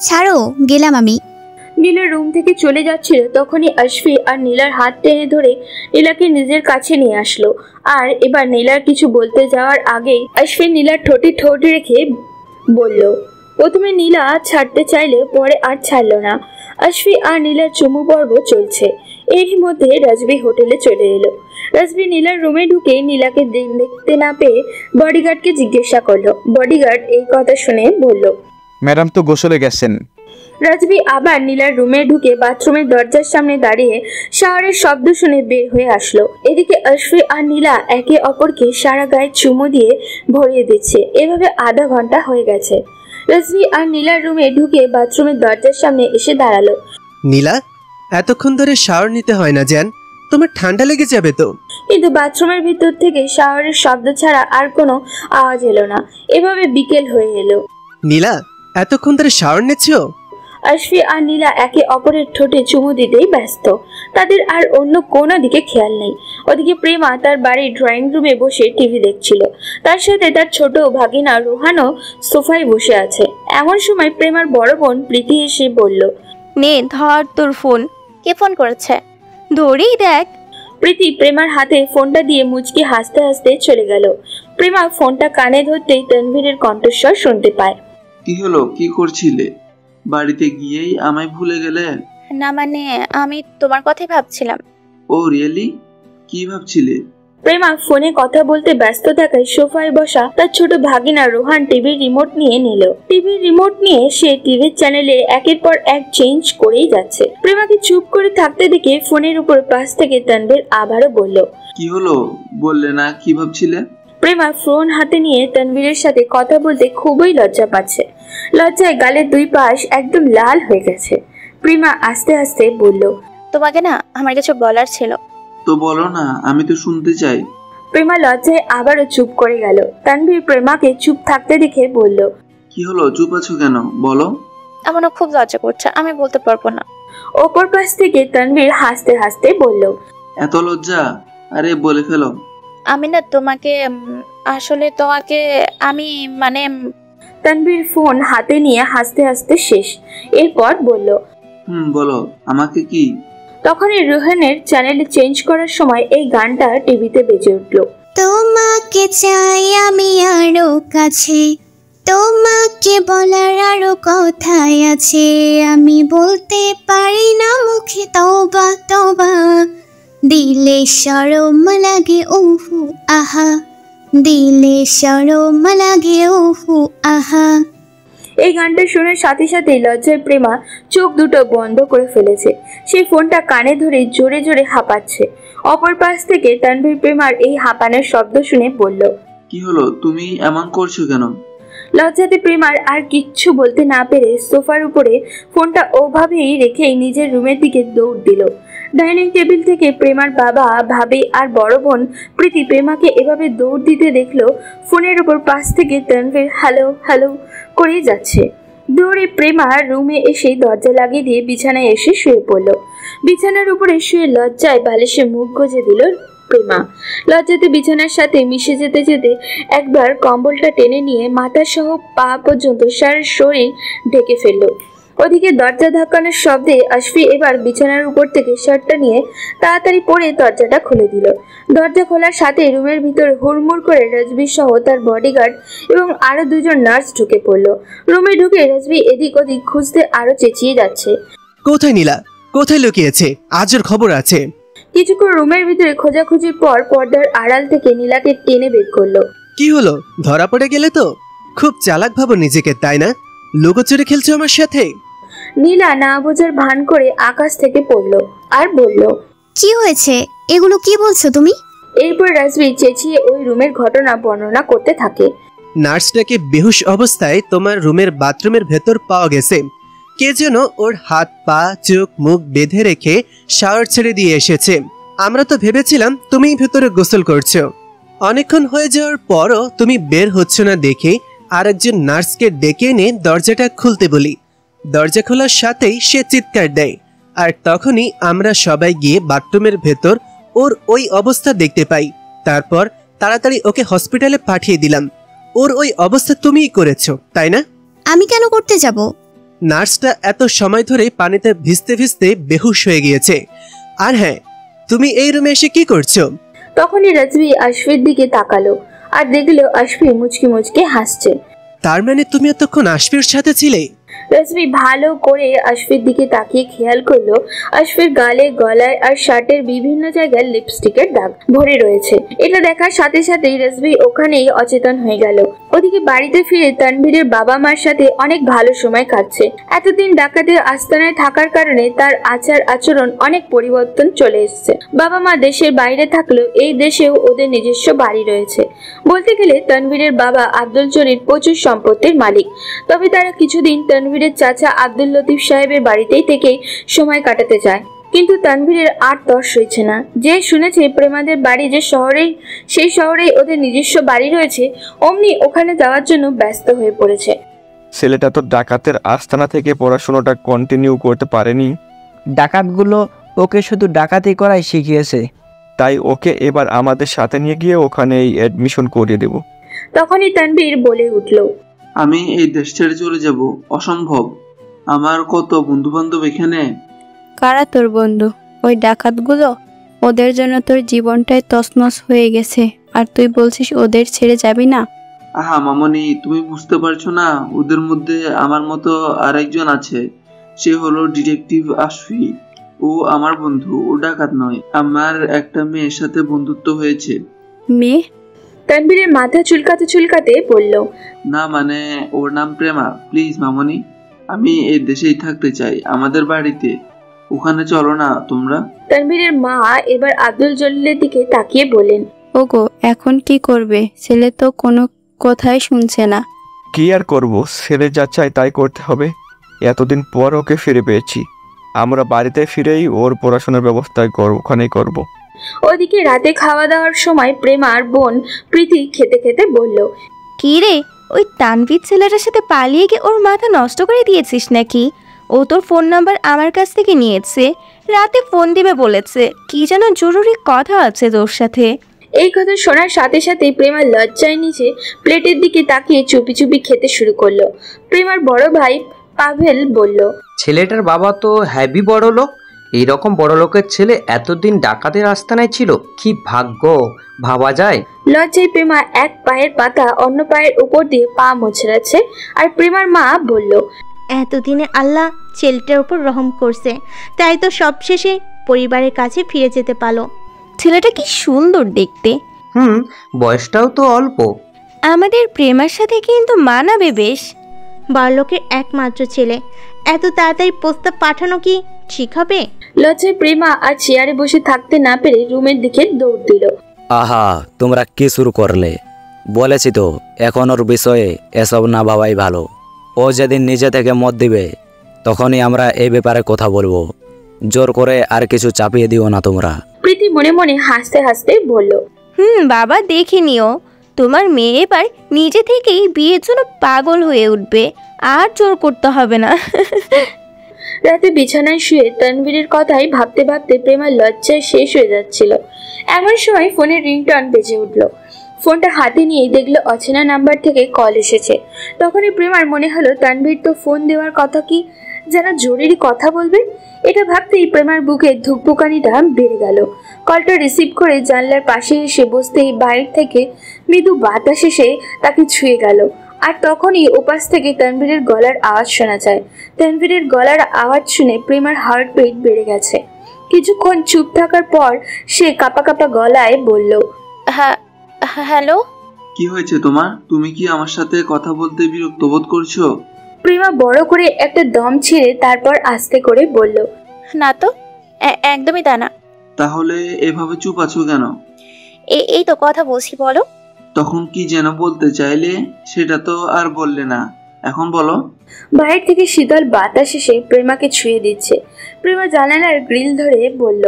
ছাড়ো, গেলাম আমি। নীলা রুম থেকে চলে যাচ্ছিল তখনই আশফি আর নীলার হাত টেনে ধরে নীলাকে নিজের কাছে নিয়ে আসলো। আর এবার নীলার কিছু বলতে যাওয়ার আগেই আশফি নীলার ঠোঁটে ঠোঁট রেখে বলল। প্রথমে নীলা ছাড়তে চাইলে পরে আর ছাড়লো না। আশফি আর নীলার চুমু পর্ব চলছে। এরই মধ্যে রাজবি হোটেলে চলে এলো। রাজবি নীলার রুমে ঢুকে নীলাকে দেখতে না পেয়ে বডিগার্ডকে জিজ্ঞাসা করলো। বডিগার্ড এই কথা শুনে বলল, ম্যাডাম তো গোসলে গেছেন। রাজবি আবার নীলার রুমে ঢুকে বাথরুমের দরজার সামনে দাঁড়িয়ে শাওয়ারের শব্দ শুনে বের হয়ে আসলো। এদিকে আশফি আর নীলা একে অপরকে সারা গায়ে চুমু দিয়ে ভরিয়ে দিচ্ছে। এভাবে আধা ঘন্টা হয়ে গেছে। রাজবি আর নীলার রুমে ঢুকে বাথরুমের দরজার সামনে এসে দাঁড়ালো। নীলা, এতক্ষণ ধরে শাওয়ার নিতে হয় না জান, তোমার ঠান্ডা লেগে যাবে তো। কিন্তু বাথরুমের ভিতর থেকে শাওয়ারের শব্দ ছাড়া আর কোনো আওয়াজ এলো না। এভাবে বিকেল হয়ে এলো। নীলা, এতক্ষণ ধরে শাওয়ার নিচ্ছো? আশফি আর নীলা একে অপরের ঠোঁটে চুমু দিতেই ব্যস্ত। তাদের আর অন্য কোনো দিকে খেয়াল নেই। ওদিকে প্রেমা তার বাড়ির ড্রয়িং রুমে বসে টিভি দেখছিল। তার সাথে তার ছোট ভাগিনা রোহানও সোফায় বসে আছে। এমন সময় প্রেমার বড় বোন প্রীতি এসে বলল, নে ধর তোর ফোন। কে ফোন করেছে? ধরেই দেখ। প্রীতি প্রেমার হাতে ফোনটা দিয়ে মুচকি হাসতে হাসতে চলে গেল। প্রেমা ফোনটা কানে ধরতেই তানভীরের কণ্ঠস্বর শুনতে পায়। কি হলো, কি করছিলে? বাড়িতে গিয়েই আমায় ভুলে গেলে? না মানে আমি তোমার কথাই ভাবছিলাম। ও রিয়েলি? কি ভাবছিলে? প্রেমা ফোনে কথা বলতে ব্যস্ত থাকায় সোফায় বসা তার ছোট ভাগিনা রোহান টিভির রিমোট নিয়ে নিল। টিভির রিমোট নিয়ে সে টিভির চ্যানেলে একের পর এক চেঞ্জ করেই যাচ্ছে। প্রেমাকে চুপ করে থাকতে দেখে ফোনের উপর পাশ থেকে তানভীর আবারও বলল, কি হলো, বললে না কি ভাবছিলে? প্রেমা ফোন হাতে নিয়ে তানভীরের সাথে কথা বলতে খুবই লজ্জা পাচ্ছে। লজ্জায় গালের দুই পাশ একদম লাল হয়ে গেছে। প্রেমা আস্তে আস্তে বলল, তোমাকে না আমার কিছু বলার ছিল। তো বলো না, আমি তো শুনতে চাই। প্রেমা লজ্জায় আবারও চুপ করে গেল। তানভীর প্রেমাকে চুপ থাকতে দেখে বলল, কি হলো, চুপ আছো কেন, বলো। আমারও খুব লজ্জা করছে, আমি বলতে পারবো না। অপর পাশ থেকে তানভীর হাসতে হাসতে বলল, এত লজ্জা? আরে বলে ফেলো। আমি না তোমাকে আসলে তোমাকে আমি মানে। তানভীর ফোন হাতে নিয়ে হাসতে হাসতে শেষ। এরপর বলল, বলো, আমাকে কি? তখনই রোহানের চ্যানেল চেঞ্জ করার সময় এই গানটা টিভিতে বেজে উঠল। তোমাকে চাই আমি আরো কাছে, তোমাকে বলার আরো কথাই আছে, আমি বলতে পারি না মুখে তওবা তওবা, দিলে শরম লাগে উহু আহা, দিলে শরম লাগে উহু আহা। এই গানটা শোনার সাথে সাথে লজ্জায় প্রেমা চোখ দুটো বন্ধ করে ফেলেছে। সেই ফোনটা কানে ধরে জোরে জোরে হাঁপাচ্ছে। অপর পাশ থেকে তানভীর প্রেমার এই হাঁপানোর শব্দ শুনে বলল, কি হলো, তুমি এমন করছো কেন? লজ্জাতে প্রেমার আর কিচ্ছু বলতে না পেরে সোফার উপরে ফোনটা ওভাবেই রেখেই নিজের রুমের দিকে দৌড় দিল। ডাইনিং টেবিল থেকে প্রেমার বাবা, ভাবি আর বড় বোন প্রীতি প্রেমাকে এভাবে দৌড় দিতে দেখলো। ফোনের উপর পাশ থেকে তানভীর হ্যালো হ্যালো করে যাচ্ছে। দৌড়ে প্রেমা রুমে এসে দরজা লাগিয়ে দিয়ে বিছানায় এসে শুয়ে পড়ল। বিছানার উপরে শুয়ে লজ্জায় বালিশে মুখ গুজে দিল প্রেমা। লজ্জাতে বিছানার সাথে মিশে যেতে যেতে একবার কম্বলটা টেনে নিয়ে মাথা সহ পা পর্যন্ত সারা শরীর ঢেকে ফেলল। ওদিকে দরজা ধাক্কানোর শব্দে আশফি এবার বিছানার উপর থেকে শার্টটা নিয়ে তাড়াতাড়ি পরে দরজাটা খুলে দিল। দরজা খোলার সাথে রুমের ভিতর হুড়মুড় করে রাজবি সহ তার বডিগার্ড এবং আরো দুজন নার্স ঢুকে পড়ল। রুমে ঢুকে রাজবি এদিক ওদিক খুঁজতে আরো চেঁচিয়ে যাচ্ছে, কোথায় নীলা, কোথায় লুকিয়েছে, আজের খবর আছে। কিছুক্ষণ রুমের ভিতরে খোঁজাখুঁজির পর পর্দার আড়াল থেকে নীলাকে টেনে বের করলো। কি হলো, ধরা পড়ে গেলে তো? খুব চালাক ভাবো নিজেকে, তাই না? লুকোচুরি খেলছো আমার সাথে? নীলা না বোঝার ভান করে আকাশ থেকে পড়লো আর বলল, কি হয়েছে, এগুলো কি বলছো তুমি? এরপর রাজবি চেঁচিয়ে ওই রুমের ঘটনা বর্ণনা করতে থাকে। নার্সটাকে বেহুশ অবস্থায় তোমার রুমের বাথরুমের ভেতর পাওয়া গেছে। কে যেন ওর হাত পা চোখ মুখ বেঁধে রেখে শাওয়ার ছেড়ে দিয়ে এসেছে। আমরা তো ভেবেছিলাম তুমিই ভেতরে গোসল করছো। অনেকক্ষণ হয়ে যাওয়ার পরও তুমি বের হচ্ছ না দেখে আরেকজন নার্সকে ডেকে এনে দরজাটা খুলতে বলি। দরজা খোলার সাথেই সে চিৎকার দেয়, আর তখনই আমরা সবাই গিয়ে বাথরুমের ভেতর ওর ওই অবস্থা দেখতে পাই। তারপর তাড়াতাড়ি ওকে হসপিটালে পাঠিয়ে দিলাম। ওর ওই অবস্থা তুমিই করেছো, তাই না? আমি কেন করতে যাব? নার্সটা এত সময় ধরে পানিতে ভিজতে ভিজতে বেহুশ হয়ে গিয়েছে। আর হ্যাঁ, তুমি এই রুমে এসে কি করছো? তখনই রাজবি আশফির দিকে তাকালো আর দেখলো আশফি মুচকি মুচকি হাসছে। তার মানে তুমি এতক্ষণ আশফির সাথে ছিলে? রাজবি ভালো করে আশফির দিকে তাকিয়ে খেয়াল করলো আশফির গালে, গলায় আর শার্টের বিভিন্ন জায়গায় লিপস্টিকের দাগ ভরে রয়েছে। এটা দেখার সাথে সাথেই রাজবি ওখানেই অচেতন হয়ে গেল। ওদিকে বাড়িতে ফিরে তানভীরের বাবা মার সাথে অনেক ভালো সময় কাটছে। এতদিন ডাকাতের আস্তানায় থাকার কারণে তার আচার আচরণ অনেক পরিবর্তন চলে এসেছে। বাবা মা দেশের বাইরে থাকলেও এই দেশেও ওদের নিজস্ব বাড়ি রয়েছে। বলতে গেলে তানভীরের বাবা আব্দুল জলিল প্রচুর সম্পত্তির মালিক। তবে তারা কিছুদিন তানভীরের চাচা আব্দুল লতিফ সাহেবের বাড়িতেই থেকে সময় কাটাতে চায়। কিন্তু তানভীরের আর তর সইছে না। যে শুনেছে প্রেমাদের বাড়ি যে শহরেই, সেই শহরেই ওদের নিজস্ব বাড়ি রয়েছে, অমনি ওখানে যাওয়ার জন্য ব্যস্ত হয়ে পড়েছে। ছেলেটা তো ডাকাতের আস্তানা থেকে পড়াশোনাটা কন্টিনিউ করতে পারেনি। ডাকাতগুলো ওকে শুধু ডাকাতি করাই শিখিয়েছে। তাই ওকে এবার আমাদের সাথে নিয়ে গিয়ে ওখানে অ্যাডমিশন করিয়ে দেব। তখনই তানভীর বলে উঠল, আমি এই দেশ ছেড়ে চলে যাব? অসম্ভব। আমার কত বন্ধু বান্ধব এখানে। কারা তোর বন্ধু? ওই ডাকাতগুলো? ওদের জন্য তোর জীবনটাই তছনছ হয়ে গেছে, আর তুই বলছিস ওদের ছেড়ে যাবি না? আহা মামনি, তুমি বুঝতে পারছো না? ওদের মধ্যে আমার মতো আরেকজন আছে। সে হলো ডিটেকটিভ আশফি। ও আমার বন্ধু, ও ডাকাত নয়। আমার একটা মেয়ের সাথে বন্ধুত্ব হয়েছে। মেয়ে? তানভীরের মাথা চুলকাতে চুলকাতে বলল, না মানে ওর নাম প্রেমা। প্লিজ মামনি, আমি এই দেশেই থাকতে চাই, আমাদের বাড়িতে। ওখানে চলো না তোমরা। তানভীরের মা এবার আব্দুল জলিলের দিকে তাকিয়ে বলেন, ওগো, এখন কি করবে? ছেলে তো কোনো কথাই শুনছে না। কি আর করবো, ছেলে যা চাই তাই করতে হবে। এতদিন পর ওকে ফিরে পেয়েছি। আমরা বাড়িতে ফিরেই ওর পড়াশোনার ব্যবস্থা ওখানেই করব। ওদিকে রাতে খাওয়া দাওয়ার সময় প্রেমার বোন প্রীতি খেতে খেতে বলল, কি রে, ওই তানভীর ছেলেটার সাথে পালিয়ে গিয়ে ওর মাথা নষ্ট করে দিয়েছিস নাকি? ও তোর ফোন নাম্বার আমার কাছ থেকে নিয়েছে, রাতে ফোন দিবে বলেছে, কি যেন জরুরি কথা আছে তোর সাথে। এই কথা শোনার সাথে সাথে প্রেমা লজ্জায় নিচে প্লেটের দিকে তাকিয়ে চুপি চুপি খেতে শুরু করলো। প্রেমার বড় ভাই পাভেল বলল, ছেলেটার বাবা তো হ্যাভি বড় লোক। এইরকম বড় লোকের ছেলে এতদিন ডাকাতের আস্তানায় ছিল, কি ভাগ্য, ভাবা যায়। লজ্জায় প্রেমা এক পায়ের পাতা অন্য পায়ের উপর দিয়ে পা মোছড়াচ্ছে। আর প্রেমার মা বলল, এতদিনে আল্লাহ ছেলেটার উপর রহম করছে, তাই তো সবশেষে পরিবারের কাছে ফিরে যেতে পারলো। ছেলেটা কি সুন্দর দেখতে। বয়সটাও তো অল্প। আমাদের প্রেমার সাথে কিন্তু মানাবে বেশ। বড়লোকের একমাত্র ছেলে, এত তাড়াতাড়ি প্রস্তাব পাঠানো কি ঠিক হবে? লজ্জায় প্রেমা আর চেয়ারে বসে থাকতে না পেরে রুমের দিকে দৌড় দিল। আহা, তোমরা কি শুরু করলে? বলেছি তো এখন ওর বিষয়ে এসব না ভাবাই ভালো। ও যেদিন নিজে থেকে মত দিবে তখনই আমরা এই ব্যাপারে কথা বলবো। জোর করে আর কিছু চাপিয়ে দিও না তোমরা। প্রীতি মনে মনে হাসতে হাসতে বলল, বাবা দেখে নিও, তোমার মেয়ে এবার নিজে থেকেই বিয়ের জন্য পাগল হয়ে উঠবে, আর জোর করতে হবে না। রাতে বিছানায় শুয়ে তানভীরের কথাই ভাবতে ভাবতে প্রেমার লজ্জায় শেষ হয়ে যাচ্ছিল। এমন সময় ফোনের রিংটন বেজে উঠল। ফোনটা হাতে নিয়ে দেখলো অচেনা নাম্বার থেকে কল এসেছে। তখনই প্রেমার মনে হলো তানভীর তো ফোন দেওয়ার কথা, কি যেন জরুরি কথা বলবে। এটা ভাবতেই প্রেমার বুকে ধুকপুকানিটা বেড়ে গেল। কলটা রিসিভ করে জানলার পাশে এসে বসতেই বাইরে থেকে মৃদু বাতাস এসে তাকে ছুঁয়ে গেল। আর তখনই ওপাশ থেকে তানভীরের গলার আওয়াজ শোনা যায়। তানভীরের গলার আওয়াজ শুনে প্রেমার হার্টবিট বেড়ে গেছে। কিছুক্ষণ চুপ থাকার পর সে কাঁপা কাঁপা গলায় বলল, হ্যালো। কি হয়েছে তোমার? তুমি কি আমার সাথে কথা বলতে বিরক্ত বোধ করছো? প্রেমা বড় করে একটা দম ছেড়ে তারপর আস্তে করে বলল, না তো, একদমই তা না। তাহলে এভাবে চুপ আছো কেন? এই তো কথা বলছি, বলো। তখন কি যেন বলতে চাইলে, সেটা তো আর বললে না, এখন বলো। বাইরে থেকে শীতল বাতাস এসে প্রেমাকে ছুঁয়ে দিচ্ছে। প্রেমা জানালার গ্রিল ধরে বলল,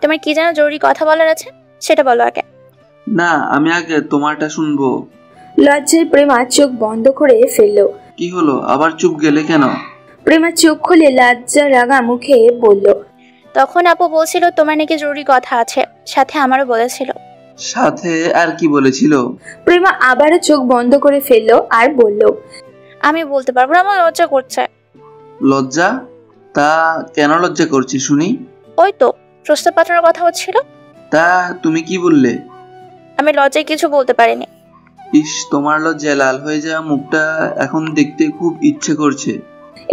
তোমার কি যেন জরুরি কথা বলার আছে, সেটা বলো আগে। না, আমি আগে তোমারটা শুনবো। লজ্জায় প্রেমা চোখ বন্ধ করে ফেললো। কি হলো, আবার চুপ গেলে কেন? প্রেমা চোখ খুলে লজ্জা রাগা মুখে বলল, তখন আপু বলছিল তোমার নাকি জরুরি কথা আছে, সাথে আমারও বলেছিল। সাথে আর কি বলেছিল? প্রেমা আবারও চোখ বন্ধ করে ফেললো আর বলল, আমি বলতে পারবো না, আমার লজ্জা করছে। লজ্জা? তা কেন লজ্জা করছি শুনি? ওই তো প্রস্তাব পাঠানোর কথা হচ্ছিল। তা তুমি কি বললে? আমি লজ্জায় কিছু বলতে পারিনি। ইস, তোমার লজ্জায় লাল হয়ে যাওয়া মুখটা এখন দেখতে খুব ইচ্ছে করছে।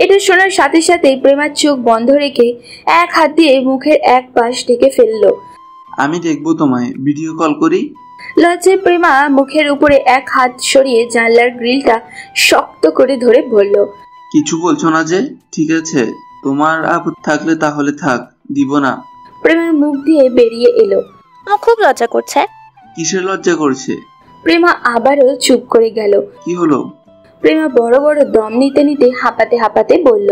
এটা শোনার সাথে সাথেই প্রেমার চোখ বন্ধ রেখে এক হাত দিয়ে মুখের এক পাশ ঢেকে ফেললো। আমি দেখবো তোমায়, ভিডিও কল করি। লজ্জায় প্রেমা মুখের উপরে এক হাত সরিয়ে জানলার গ্রিলটা শক্ত করে ধরে বলল, কিছু বলছো না যে? ঠিক আছে, তোমার আপত্তি থাকলে তাহলে থাক, দিব না। প্রেমার মুখ দিয়ে বেরিয়ে এলো, আমার খুব লজ্জা করছে। কিসের লজ্জা করছে? প্রেমা আবারও চুপ করে গেল। কি হলো? প্রেমা বড় বড় দম নিতে নিতে হাঁপাতে হাঁপাতে বলল,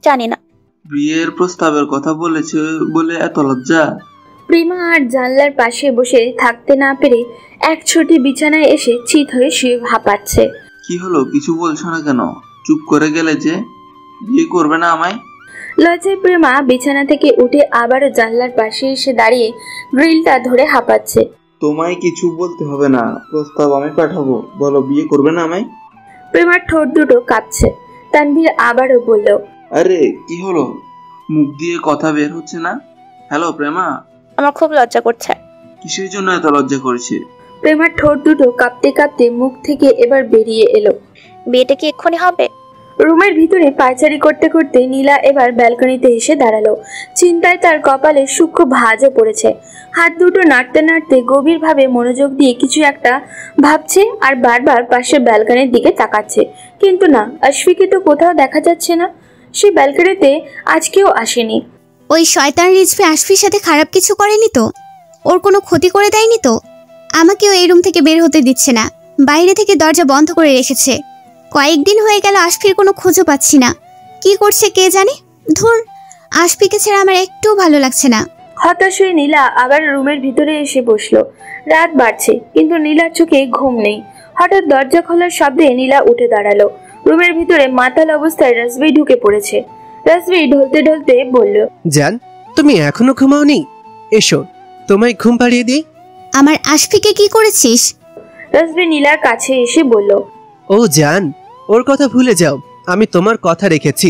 জানি না। বিয়ের প্রস্তাবের কথা বলেছে বলে এত লজ্জা? প্রেমা আর জানলার পাশে বসে থাকতে না পেরে এক ছোটি বিছানায় এসে চিত হয়ে শুয়ে হাঁপাচ্ছে। কি হলো, কিছু বলছো না কেন? চুপ করে গেলে যে? বিয়ে করবে না আমায়? লজ্জায় প্রেমা বিছানা থেকে উঠে আবারও জানলার পাশে এসে দাঁড়িয়ে গ্রিলটা ধরে হাঁপাচ্ছে। তোমায় কিছু বলতে হবে না, প্রস্তাব আমি পাঠাবো, বলো বিয়ে করবে না আমায়? প্রেমার ঠোঁট দুটো কাঁপছে। তানভীর আবারও বলল, আরে কি হলো, মুখ দিয়ে কথা বের হচ্ছে না? হ্যালো প্রেমা। আমার খুব লজ্জা করছে। কিসের জন্য এত লজ্জা করছে? প্রেমার ঠোঁট দুটো কাঁপতে কাঁপতে মুখ থেকে এবার বেরিয়ে এলো, বিয়েটা কি এক্ষুনি হবে? রুমের ভিতরে পায়চারি করতে করতে নীলা এবার ব্যালকনিতে এসে দাঁড়ালো। চিন্তায় তার কপালে সূক্ষ্ম ভাঁজও পড়েছে। হাত দুটো নাড়তে নাড়তে গভীরভাবে মনোযোগ দিয়ে কিছু একটা ভাবছে আর বারবার পাশের ব্যালকনির দিকে তাকাচ্ছে। কিন্তু না, আশফিকে তো কোথাও দেখা যাচ্ছে না। সে ব্যালকনিতে আজকেও আসেনি। ওই শয়তান রিজভি আশফির সাথে খারাপ কিছু করেনি তো? ওর কোনো ক্ষতি করে দেয়নি তো? আমাকেও এই রুম থেকে বের হতে দিচ্ছে না, বাইরে থেকে দরজা বন্ধ করে রেখেছে। কয়েকদিন হয়ে গেল আশফির কোনো খোঁজও পাচ্ছি না। কি করছে কে জানে। ধুর, আশফিকে ছাড়া আমার একটু ভালো লাগছে না। হতাশ হয়ে নীলা আবার রুমের ভিতরে এসে বসলো। রাত বাড়ছে কিন্তু নীলার চোখে ঘুম নেই। হঠাৎ দরজা খোলার শব্দে নীলা উঠে দাঁড়ালো। রুমের ভিতরে মাতাল অবস্থায় রাজবি ঢুকে পড়েছে। রাজবি ঢলতে ঢলতে বলল, জান, তুমি এখনো ঘুমাওনি? এসো, তোমায় ঘুম পাড়িয়ে দিই। আমার আশফিকে কি করেছিস? রাজবি নীলার কাছে এসে বলল, ও জান, ওর কথা ভুলে যাও, আমি তোমার কথা রেখেছি,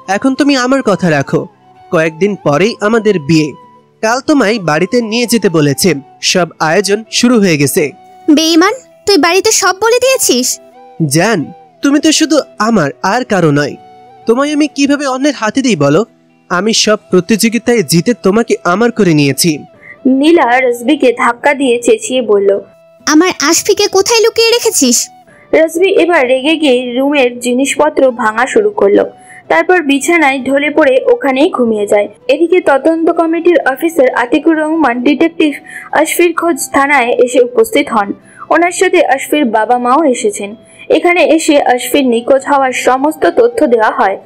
এখন তুমি আমার কথা রাখো। কয়েকদিন পরেই আমাদের বিয়ে, কাল তোমায় বাড়িতে নিয়ে যেতে বলেছে, সব আয়োজন শুরু হয়ে গেছে। বেঈমান, তুই বাড়িতে সব বলে দিয়েছিস? জান, তুমি তো শুধু আমার আর কারো নয়। তোমায় আমি কিভাবে অন্যের হাতে দিই বলো? আমি সব প্রতিযোগিতায় জিতে তোমাকে আমার করে নিয়েছি। নীলা রাজবিকে ধাক্কা দিয়ে চেঁচিয়ে বলল, আমার আশফিকে কোথায় লুকিয়ে রেখেছিস? রাজবি এবার রেগে গিয়ে রুমের জিনিসপত্র ভাঙা শুরু করলো। তারপর বিছানায় ঢলে পড়ে ওখানেই ঘুমিয়ে যায়। এদিকে তদন্ত কমিটির অফিসার আতিকুর রহমান ডিটেকটিভ আশফির খোঁজ থানায় এসে উপস্থিত হন। ওনার সাথে আশফির বাবা মাও এসেছেন। এখানে এসে আশফির নিখোঁজ হওয়ার সমস্ত তথ্য দেওয়া হয়।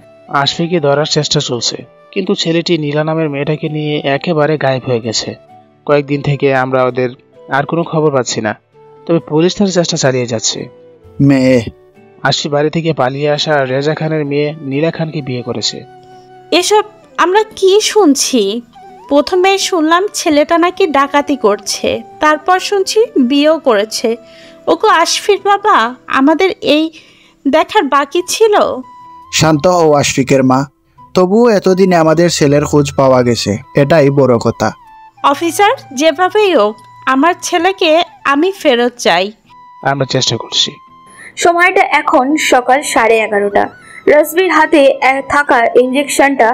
আশফিকে ধরার চেষ্টা চলছে, কিন্তু ছেলেটি নীলা নামের মেয়েটাকে নিয়ে একেবারে গায়েব হয়ে গেছে। কয়েকদিন থেকে আমরা ওদের আর কোনো খবর পাচ্ছি না, তবে পুলিশ তার চেষ্টা চালিয়ে যাচ্ছে। মেয়ে আশফি বাড়ি থেকে পালিয়ে আসা রেজা খানের মেয়ে নীলা খানকে বিয়ে করেছে। এসব আমরা কি শুনছি? প্রথমে শুনলাম ছেলেটা নাকি ডাকাতি করছে, তারপর শুনছি বিয়েও করেছে। ওগো আশফির বাবা, আমাদের এই দেখার বাকি ছিল। শান্ত হও আশফিকের মা, তবুও এতদিনে আমাদের ছেলের খোঁজ পাওয়া গেছে, এটাই বড় কথা। অফিসার, যেভাবেই হোক আমার ছেলেকে আমি ফেরত চাই। আমরা চেষ্টা করছি। সময়টা এখন সকাল 11:30। রাজবির হাতে থাকা ইঞ্জেকশনটা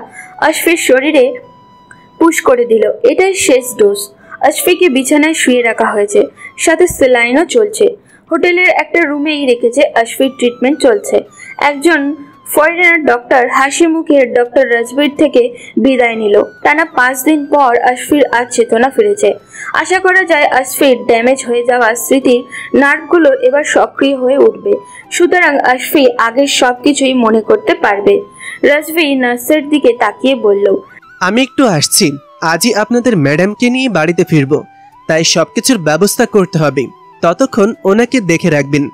আশফির শরীরে পুশ করে দিল। এটাই শেষ ডোজ। আশফিকে বিছানায় শুয়ে রাখা হয়েছে, সাথে স্যালাইনও চলছে। হোটেলের একটা রুমেই রেখেছে আশফির ট্রিটমেন্ট চলছে। একজন ফরেনার ডক্টর হাসি মুখে ডক্টর রাজবীর থেকে বিদায় নিল। টানা 5 দিন পর আশফির আজ চেতনা ফিরেছে। আশা করা যায় আশফির ড্যামেজ হয়ে যাওয়া স্মৃতির নার্ভগুলো এবার সক্রিয় হয়ে উঠবে, সুতরাং আশফি আগের সবকিছুই মনে করতে পারবে। রাজবি নার্সের দিকে তাকিয়ে বলল, আমি একটু আসছি, আজই আপনাদের ম্যাডামকে নিয়ে বাড়িতে ফিরবো, তাই সবকিছুর ব্যবস্থা করতে হবে। ততক্ষণ ওনাকে দেখে রাখবেন,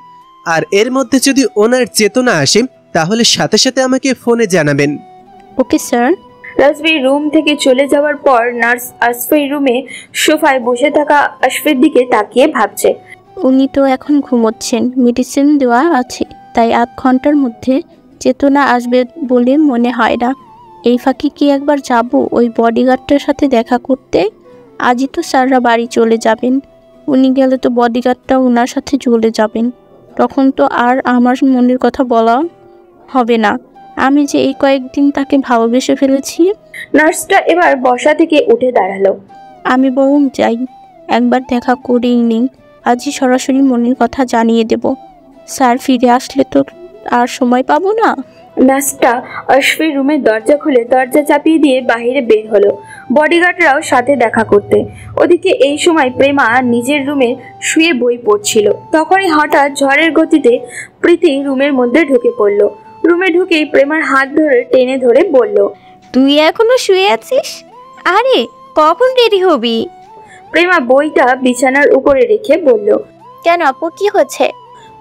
আর এর মধ্যে যদি ওনার চেতনা আসে তাহলে সাথে সাথে আমাকে ফোনে জানাবেন। Okay sir. রাজবীর রুম থেকে চলে যাওয়ার পর নার্স আশফির রুমে সোফায় বসে থাকা আশফির দিকে তাকিয়ে ভাবছে। উনি তো এখন ঘুমোচ্ছেন, মেডিসিন দেওয়া আছে, তাই 8 ঘন্টার মধ্যে চেতনা আসবে বলে মনে হয় না। এই ফাঁকে কি একবার যাব ওই বডিগার্ডটার সাথে দেখা করতে? আজই তো স্যাররা বাড়ি চলে যাবেন, উনি গেলে তো বডিগার্ডটা ওনার সাথে চলে যাবেন, তখন তো আর আমার মনের কথা বলা হবে না। আমি যে এই কয়েকদিন তাকে ভালোবেসে ফেলেছি। নার্সটা এবার বসা থেকে উঠে দাঁড়ালো। আমি বরং যাই, একবার দেখা করেই নিই, আজই সরাসরি মনের কথা জানিয়ে দেব। স্যার ফিরে আসলে তো আর সময় পাবো না। নার্সটা আশফির রুমের দরজা খুলে দরজা চাপিয়ে দিয়ে বাইরে বের হলো, বডিগার্ডরাও সাথে দেখা করতে। ওদিকে এই সময় প্রেমা নিজের রুমে শুয়ে বই পড়ছিল। তখনই হঠাৎ ঝড়ের গতিতে প্রীতি রুমের মধ্যে ঢুকে পড়ল। রুমে ঢুকেই প্রেমার হাত ধরে টেনে ধরে বলল, তুই এখনো শুয়ে আছিস? আরে কখন রেডি হবি? প্রেমা বইটা বিছানার উপরে রেখে বলল, কেন আপু, কি হচ্ছে?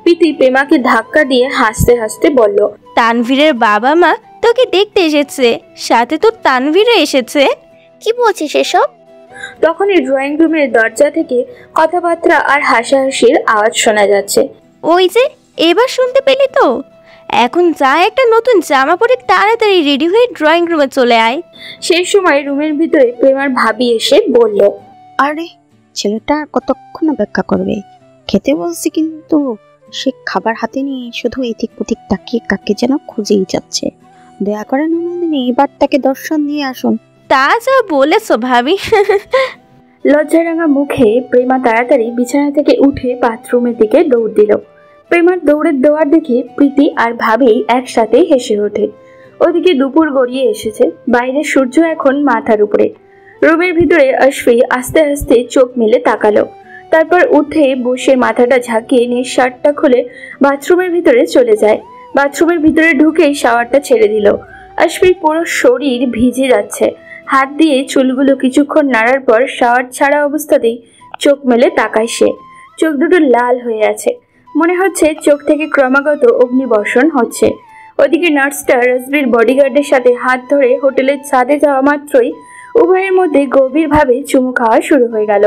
প্রীতি প্রেমাকে ধাক্কা দিয়ে হাসতে হাসতে বলল, তানভীরের বাবা মা তোকে দেখতে এসেছে, সাথে তো তানভীরও এসেছে। কি বলছিস এসব? তখনই ড্রয়িং রুমের দরজা থেকে কথাবার্তা আর হাসাহাসির আওয়াজ শোনা যাচ্ছে। ওই যে এবার শুনতে পেলি তো? এখন যা, একটা নতুন জামা পরে তাড়াতাড়ি রেডি হয়ে ড্রয়িং রুমে চলে আয়। সেই সময় রুমের ভিতরে প্রেমার ভাবি এসে বলল, আরে ছেলেটা কতক্ষণ অপেক্ষা করবে? খেতে বলছি কিন্তু সে খাবার হাতে নিয়ে শুধু এদিক ওদিক তাকিয়ে কাকে যেন খুঁজেই যাচ্ছে। দয়া করে নন্দিনী এবার তাকে দর্শন দিয়ে আসুন। তা যা বলেছ ভাবি। লজ্জারাঙা মুখে প্রেমা তাড়াতাড়ি বিছানা থেকে উঠে বাথরুমের দিকে দৌড় দিল। প্রেমার দৌড়ের দেওয়ার দেখে প্রীতি আর ভাবি একসাথে হেসে ওঠে। ওদিকে দুপুর গড়িয়ে এসেছে, বাইরে সূর্য এখন মাথার উপরে। রুমের ভিতরে আশফি আস্তে আস্তে চোখ মেলে তাকালো, তারপর উঠে বসে মাথাটা ঝাঁকিয়ে নিয়ে শার্টটা খুলে বাথরুমের ভিতরে চলে যায়। বাথরুমের ভিতরে ঢুকেই শাওয়ারটা ছেড়ে দিল। আশফির পুরো শরীর ভিজে যাচ্ছে। হাত দিয়ে চুলগুলো কিছুক্ষণ নাড়ার পর শাওয়ার ছাড়া অবস্থাতেই চোখ মেলে তাকায় সে। চোখ দুটো লাল হয়ে আছে, মনে হচ্ছে চোখ থেকে ক্রমাগত অগ্নিবর্ষণ হচ্ছে। ওদিকে নার্সটা রাজবীর বডিগার্ডের সাথে হাত ধরে হোটেলের ছাদে যাওয়া মাত্রই উভয়ের মধ্যে গভীরভাবে চুমু খাওয়া শুরু হয়ে গেল।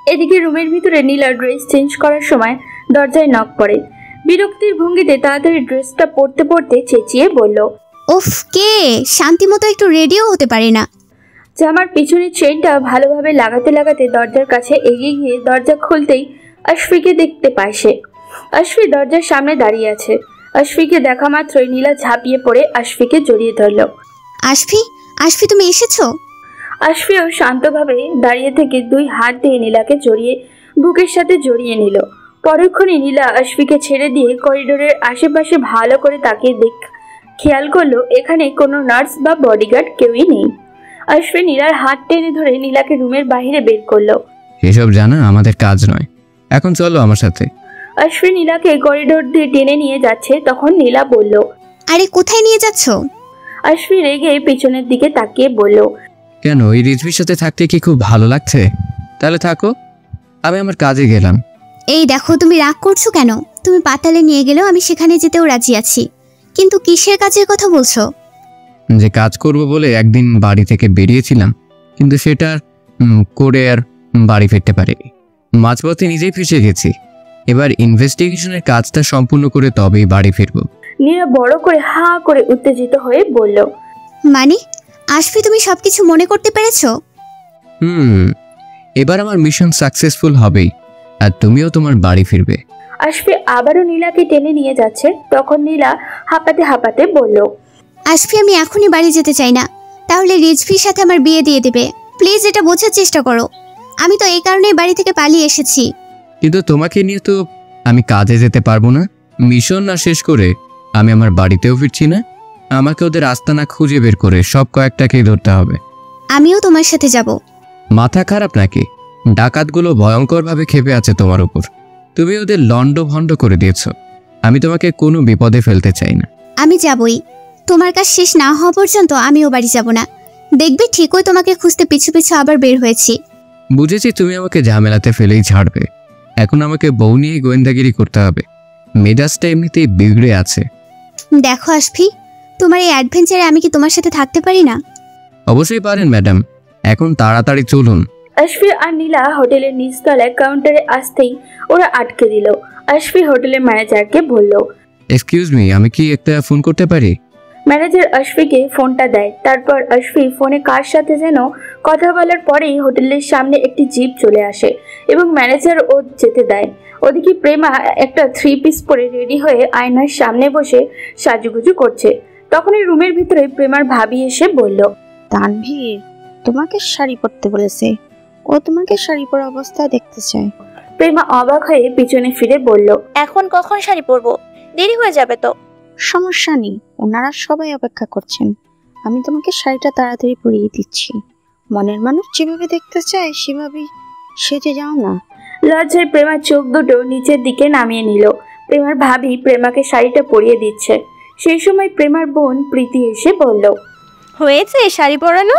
এদিকে রুমের ভিতরে নীলা ড্রেস চেঞ্জ করার সময় দরজায় নক পড়ে। বিরক্তির ভঙ্গিতে তাড়াতাড়ি ড্রেসটা পরতে পরতে চেঁচিয়ে বলল, উফ, কে শান্তি মতো একটু রেডিও হতে পারে না? জামার পিছনের চেইনটা ভালোভাবে লাগাতে লাগাতে দরজার কাছে এগিয়ে গিয়ে দরজা খুলতেই আশফিকে দেখতে পায় সে। আশফি দরজার সামনে দাঁড়িয়ে আছে। আশফিকে দেখা মাত্রই নীলা ঝাঁপিয়ে পড়ে আশফিকে জড়িয়ে ধরল। আশফি, আশফি তুমি এসেছো? আশফিও শান্তভাবে দাঁড়িয়ে থেকে 2 হাত দিয়ে নীলাকে জড়িয়ে বুকের সাথে জড়িয়ে নিল। পরক্ষণে নীলা আশফিকে ছেড়ে দিয়ে করিডোরের আশেপাশে ভালো করে তাকিয়ে খেয়াল করলো এখানে কোনো নার্স বা বডিগার্ড কেউই নেই। আশফি নীলার হাত টেনে ধরে নীলাকে রুমের বাইরে বের করলো। এসব জানা আমাদের কাজ নয়, এখন চলো আমার সাথে। আশফি নীলাকে করিডোর দিয়ে টেনে নিয়ে যাচ্ছে, তখন নীলা বলল, আরে কোথায় নিয়ে যাচ্ছো? আশফি রেগে পেছনের দিকে তাকিয়ে বলল, কেন, এই রিজভির সাথে থাকতে কি খুব ভালো লাগছে? তাহলে থাকো, আমি আমার কাজে গেলাম। এই দেখো, তুমি রাগ করছো কেন? তুমি পাতালে নিয়ে গেলেও আমি সেখানে যেতেও রাজি আছি, কিন্তু কিসের কাজের কথা বলছো? যে কাজ করব বলে একদিন বাড়ি থেকে বেরিয়েছিলাম, কিন্তু সেটা করে আর বাড়ি ফিরতে পারিনি। মাঝপথে নিজেই ফেসে গেছি। এবার ইনভেস্টিগেশনের কাজটা সম্পূর্ণ করে তবেই বাড়ি ফিরবো। নীলা বড় করে হা করে উত্তেজিত হয়ে বলল, মানে আশফি তুমি সবকিছু মনে করতে পেরেছো? এবার আমার মিশন সাকসেসফুল হবেই, আর তুমিও তোমার বাড়ি ফিরবে। আশফি আবারও নীলাকে টেনে নিয়ে যাচ্ছে, তখন নীলা হাঁপাতে হাঁপাতে বলল, আশফি আমি এখনই বাড়ি যেতে চাই না, তাহলে রিজভির সাথে আমার বিয়ে দিয়ে দেবে। প্লিজ এটা বোঝার চেষ্টা করো, আমি তো এই কারণেই বাড়ি থেকে পালিয়ে এসেছি। কিন্তু তোমাকে নিয়ে তো আমি কাজে যেতে পারবো না। মিশন না শেষ করে আমি আমার বাড়িতেও ফিরছি না। আমাকে ওদের আস্তানা খুঁজে বের করে সব কয়েকটাকেই ধরতে হবে। আমিও তোমার সাথে যাব। মাথা খারাপ নাকি? ডাকাতগুলো ভয়ঙ্করভাবে ক্ষেপে আছে তোমার উপর। তুমি ওদের লন্ড ভন্ড করে দিয়েছো। আমি তোমাকে কোনো বিপদে ফেলতে চাই না। আমি যাবই, তোমার কাজ শেষ না হওয়া পর্যন্ত আমিও বাড়ি যাব না। দেখবে ঠিকই তোমাকে খুঁজতে পিছু পিছু আবার বের হয়েছি। বুঝেছি তুমি আমাকে ঝামেলাতে ফেলেই ছাড়বে। এখন আমাকে বউ নিয়ে গোয়েন্দাগিরি করতে হবে। মেজাজটা এমনিতেই বিগড়ে আছে। দেখো আশফি, তোমার এই অ্যাডভেঞ্চারে আমি কি তোমার সাথে থাকতে পারি না? অবশ্যই পারেন ম্যাডাম, এখন তাড়াতাড়ি চলুন। আশফি আর নীলা হোটেলের নিচতলায় কাউন্টারে আসতেই ওরা আটকে দিল। আশফি হোটেলের ম্যানেজারকে বলল, এক্সকিউজ মি, আমি কি একটা ফোন করতে পারি? ম্যানেজার আশফিকে ফোনটা দেয়। তারপর আশফি ফোনে কার সাথে যেন কথা বলার পরেই হোটেলের সামনে একটি জিপ চলে আসে এবং ম্যানেজার ও যেতে দেয়। ওদিকে প্রেমা একটা 3 পিস পরে রেডি হয়ে আয়নার সামনে বসে সাজুগুজু করছে। তখনই রুমের ভিতরে প্রেমার ভাবি এসে বলল, তানভীর তোমাকে শাড়ি পরতে বলেছে, ও তোমাকে শাড়ি পরা অবস্থায় দেখতে চায়। প্রেমা অবাক হয়ে পিছনে ফিরে বলল, এখন কখন শাড়ি পরবো? দেরি হয়ে যাবে তো। সমস্যা নেই, ওনারা সবাই অপেক্ষা করছেন, আমি তোমাকে শাড়িটা তাড়াতাড়ি পরিয়ে দিচ্ছি। মনের মানুষ যেভাবে দেখতে চায় সেভাবেই সেজে যাও না। লজ্জায় প্রেমার চোখ দুটো নিচের দিকে নামিয়ে নিল। প্রেমার ভাবি প্রেমাকে শাড়িটা পরিয়ে দিচ্ছে। সেই সময় প্রেমার বোন প্রীতি এসে বলল, হয়েছে শাড়ি পরানো,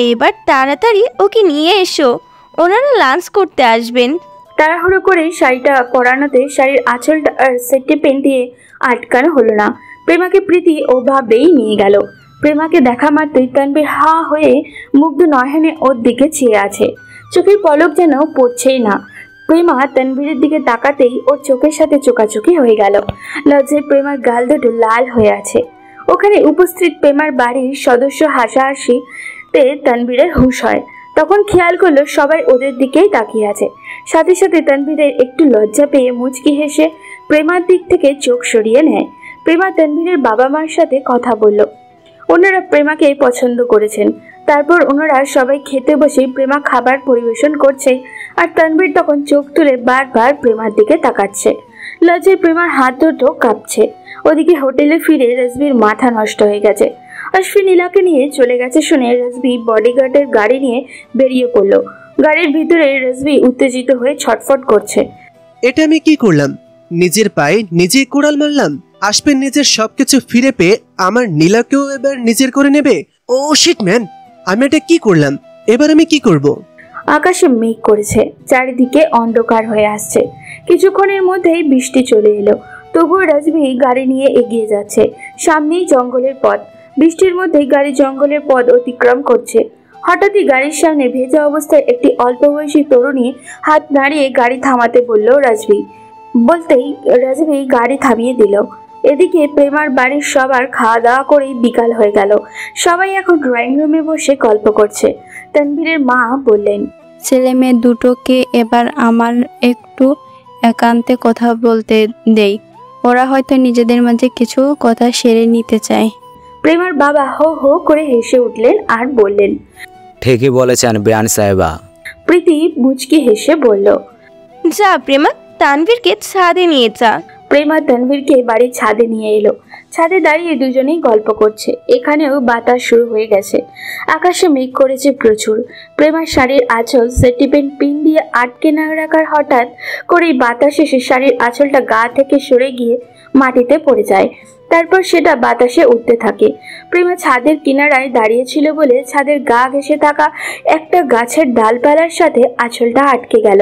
এবার তাড়াতাড়ি ওকে নিয়ে এসো, ওনারা লাঞ্চ করতে আসবেন। তাড়াহুড়ো করে শাড়িটা পরানোতে শাড়ির আঁচলটা আর সেটে পেন দিয়ে আটকানো হলো না। প্রেমাকে প্রীতি ওভাবেই নিয়ে গেল। প্রেমাকে দেখা মাত্রই তানভীর হা হয়ে মুগ্ধ নয়নে ওর দিকে চেয়ে আছে, চোখের পলক যেন পড়ছেই না। প্রেমা তানভীরের দিকে তাকাতেই ওর চোখের সাথে চোকাচোকি হয়ে গেল। লজ্জায় প্রেমার গাল দুটো লাল হয়ে আছে। ওখানে উপস্থিত প্রেমার বাড়ির সদস্য হাসাহাসিতে তানভীরের হুঁশ হয়। তখন খেয়াল করলো সবাই ওদের দিকেই তাকিয়ে আছে। সাথে সাথে তানভীরের একটু লজ্জা পেয়ে মুচকি হেসে প্রেমার দিক থেকে চোখ সরিয়ে নেয়। প্রেমা তানভীরের বাবা মার সাথে কথা বলল। ওনারা প্রেমাকে পছন্দ করেছেন। তারপর ওনারা সবাই খেতে বসে প্রেমা খাবার পরিবেশন করছে আর তানভীর তখন চোখ তুলে বারবার প্রেমার দিকে তাকাচ্ছে। লজ্জায় প্রেমার হাত দুটো কাঁপছে। ওদিকে হোটেলে ফিরে রাজবীর মাথা নষ্ট হয়ে গেছে। আশফি নীলাকে নিয়ে চলে গেছে শুনে রাজবী বডিগার্ডের গাড়ি নিয়ে বেরিয়ে পড়লো। গাড়ির ভিতরে রাজবী উত্তেজিত হয়ে ছটফট করছে। এটা আমি কি করলাম? নিজের পায়ে নিজেই কোড়াল মারলাম। আশফি নিজের সবকিছু ফিরে পেয়ে আমার নীলাকেও এবার নিজের করে নেবে। ও শিট ম্যান, আমি এটা কি করলাম? এবার আমি কি করব? আকাশে মেঘ করেছে, চারিদিকে অন্ধকার হয়ে আসছে। কিছুক্ষণের মধ্যেই বৃষ্টি চলে এলো। তবুও রাজবী গাড়ি নিয়ে এগিয়ে যাচ্ছে। সামনেই জঙ্গলের পথ। বৃষ্টির মধ্যেই গাড়ি জঙ্গলের পথ অতিক্রম করছে। হঠাৎই গাড়ির সামনে ভেজা অবস্থায় একটি অল্প বয়সী তরুণী হাত নাড়িয়ে গাড়ি থামাতে বলল রাজবী। বলতেই রাজবী গাড়ি থামিয়ে দিল। এদিকে প্রেমার বাড়ির সবার খাওয়া দাওয়া করেই বিকাল হয়ে গেল। সবাই এখন ড্রয়িং রুমে বসে গল্প করছে। তানভীরের মা বললেন, ছেলে মেয়ে দুটোকে এবার আমার একটু একান্তে কথা বলতে দেই, ওরা হয়তো নিজেদের মাঝে কিছু কথা সেরে নিতে চায়। প্রেমার বাবা হো হো করে হেসে উঠলেন আর বললেন, ঠিকই বলেছেন বিয়ান সাহেবা। প্রীতি মুচকি হেসে বলল, যা প্রেমা, তানভীরকে ছাদে নিয়ে যা। প্রেমা তানভীরকে বাড়ির ছাদে নিয়ে এলো। ছাদে দাঁড়িয়ে দুজনেই গল্প করছে। এখানেও বাতাস শুরু হয়ে গেছে। আকাশে মেঘ করেছে প্রচুর। প্রেমার শাড়ির আঁচল সেটিপেন পিন দিয়ে আটকে না রাখার হঠাৎ করেই বাতাস এসে শাড়ির আঁচলটা গা থেকে সরে গিয়ে মাটিতে পড়ে যায়। তারপর সেটা বাতাসে উঠতে থাকে। প্রেমা ছাদের কিনারায় দাঁড়িয়েছিল বলে ছাদের গা ঘেঁষে থাকা একটা গাছের ডালপালার সাথে আঁচলটা আটকে গেল।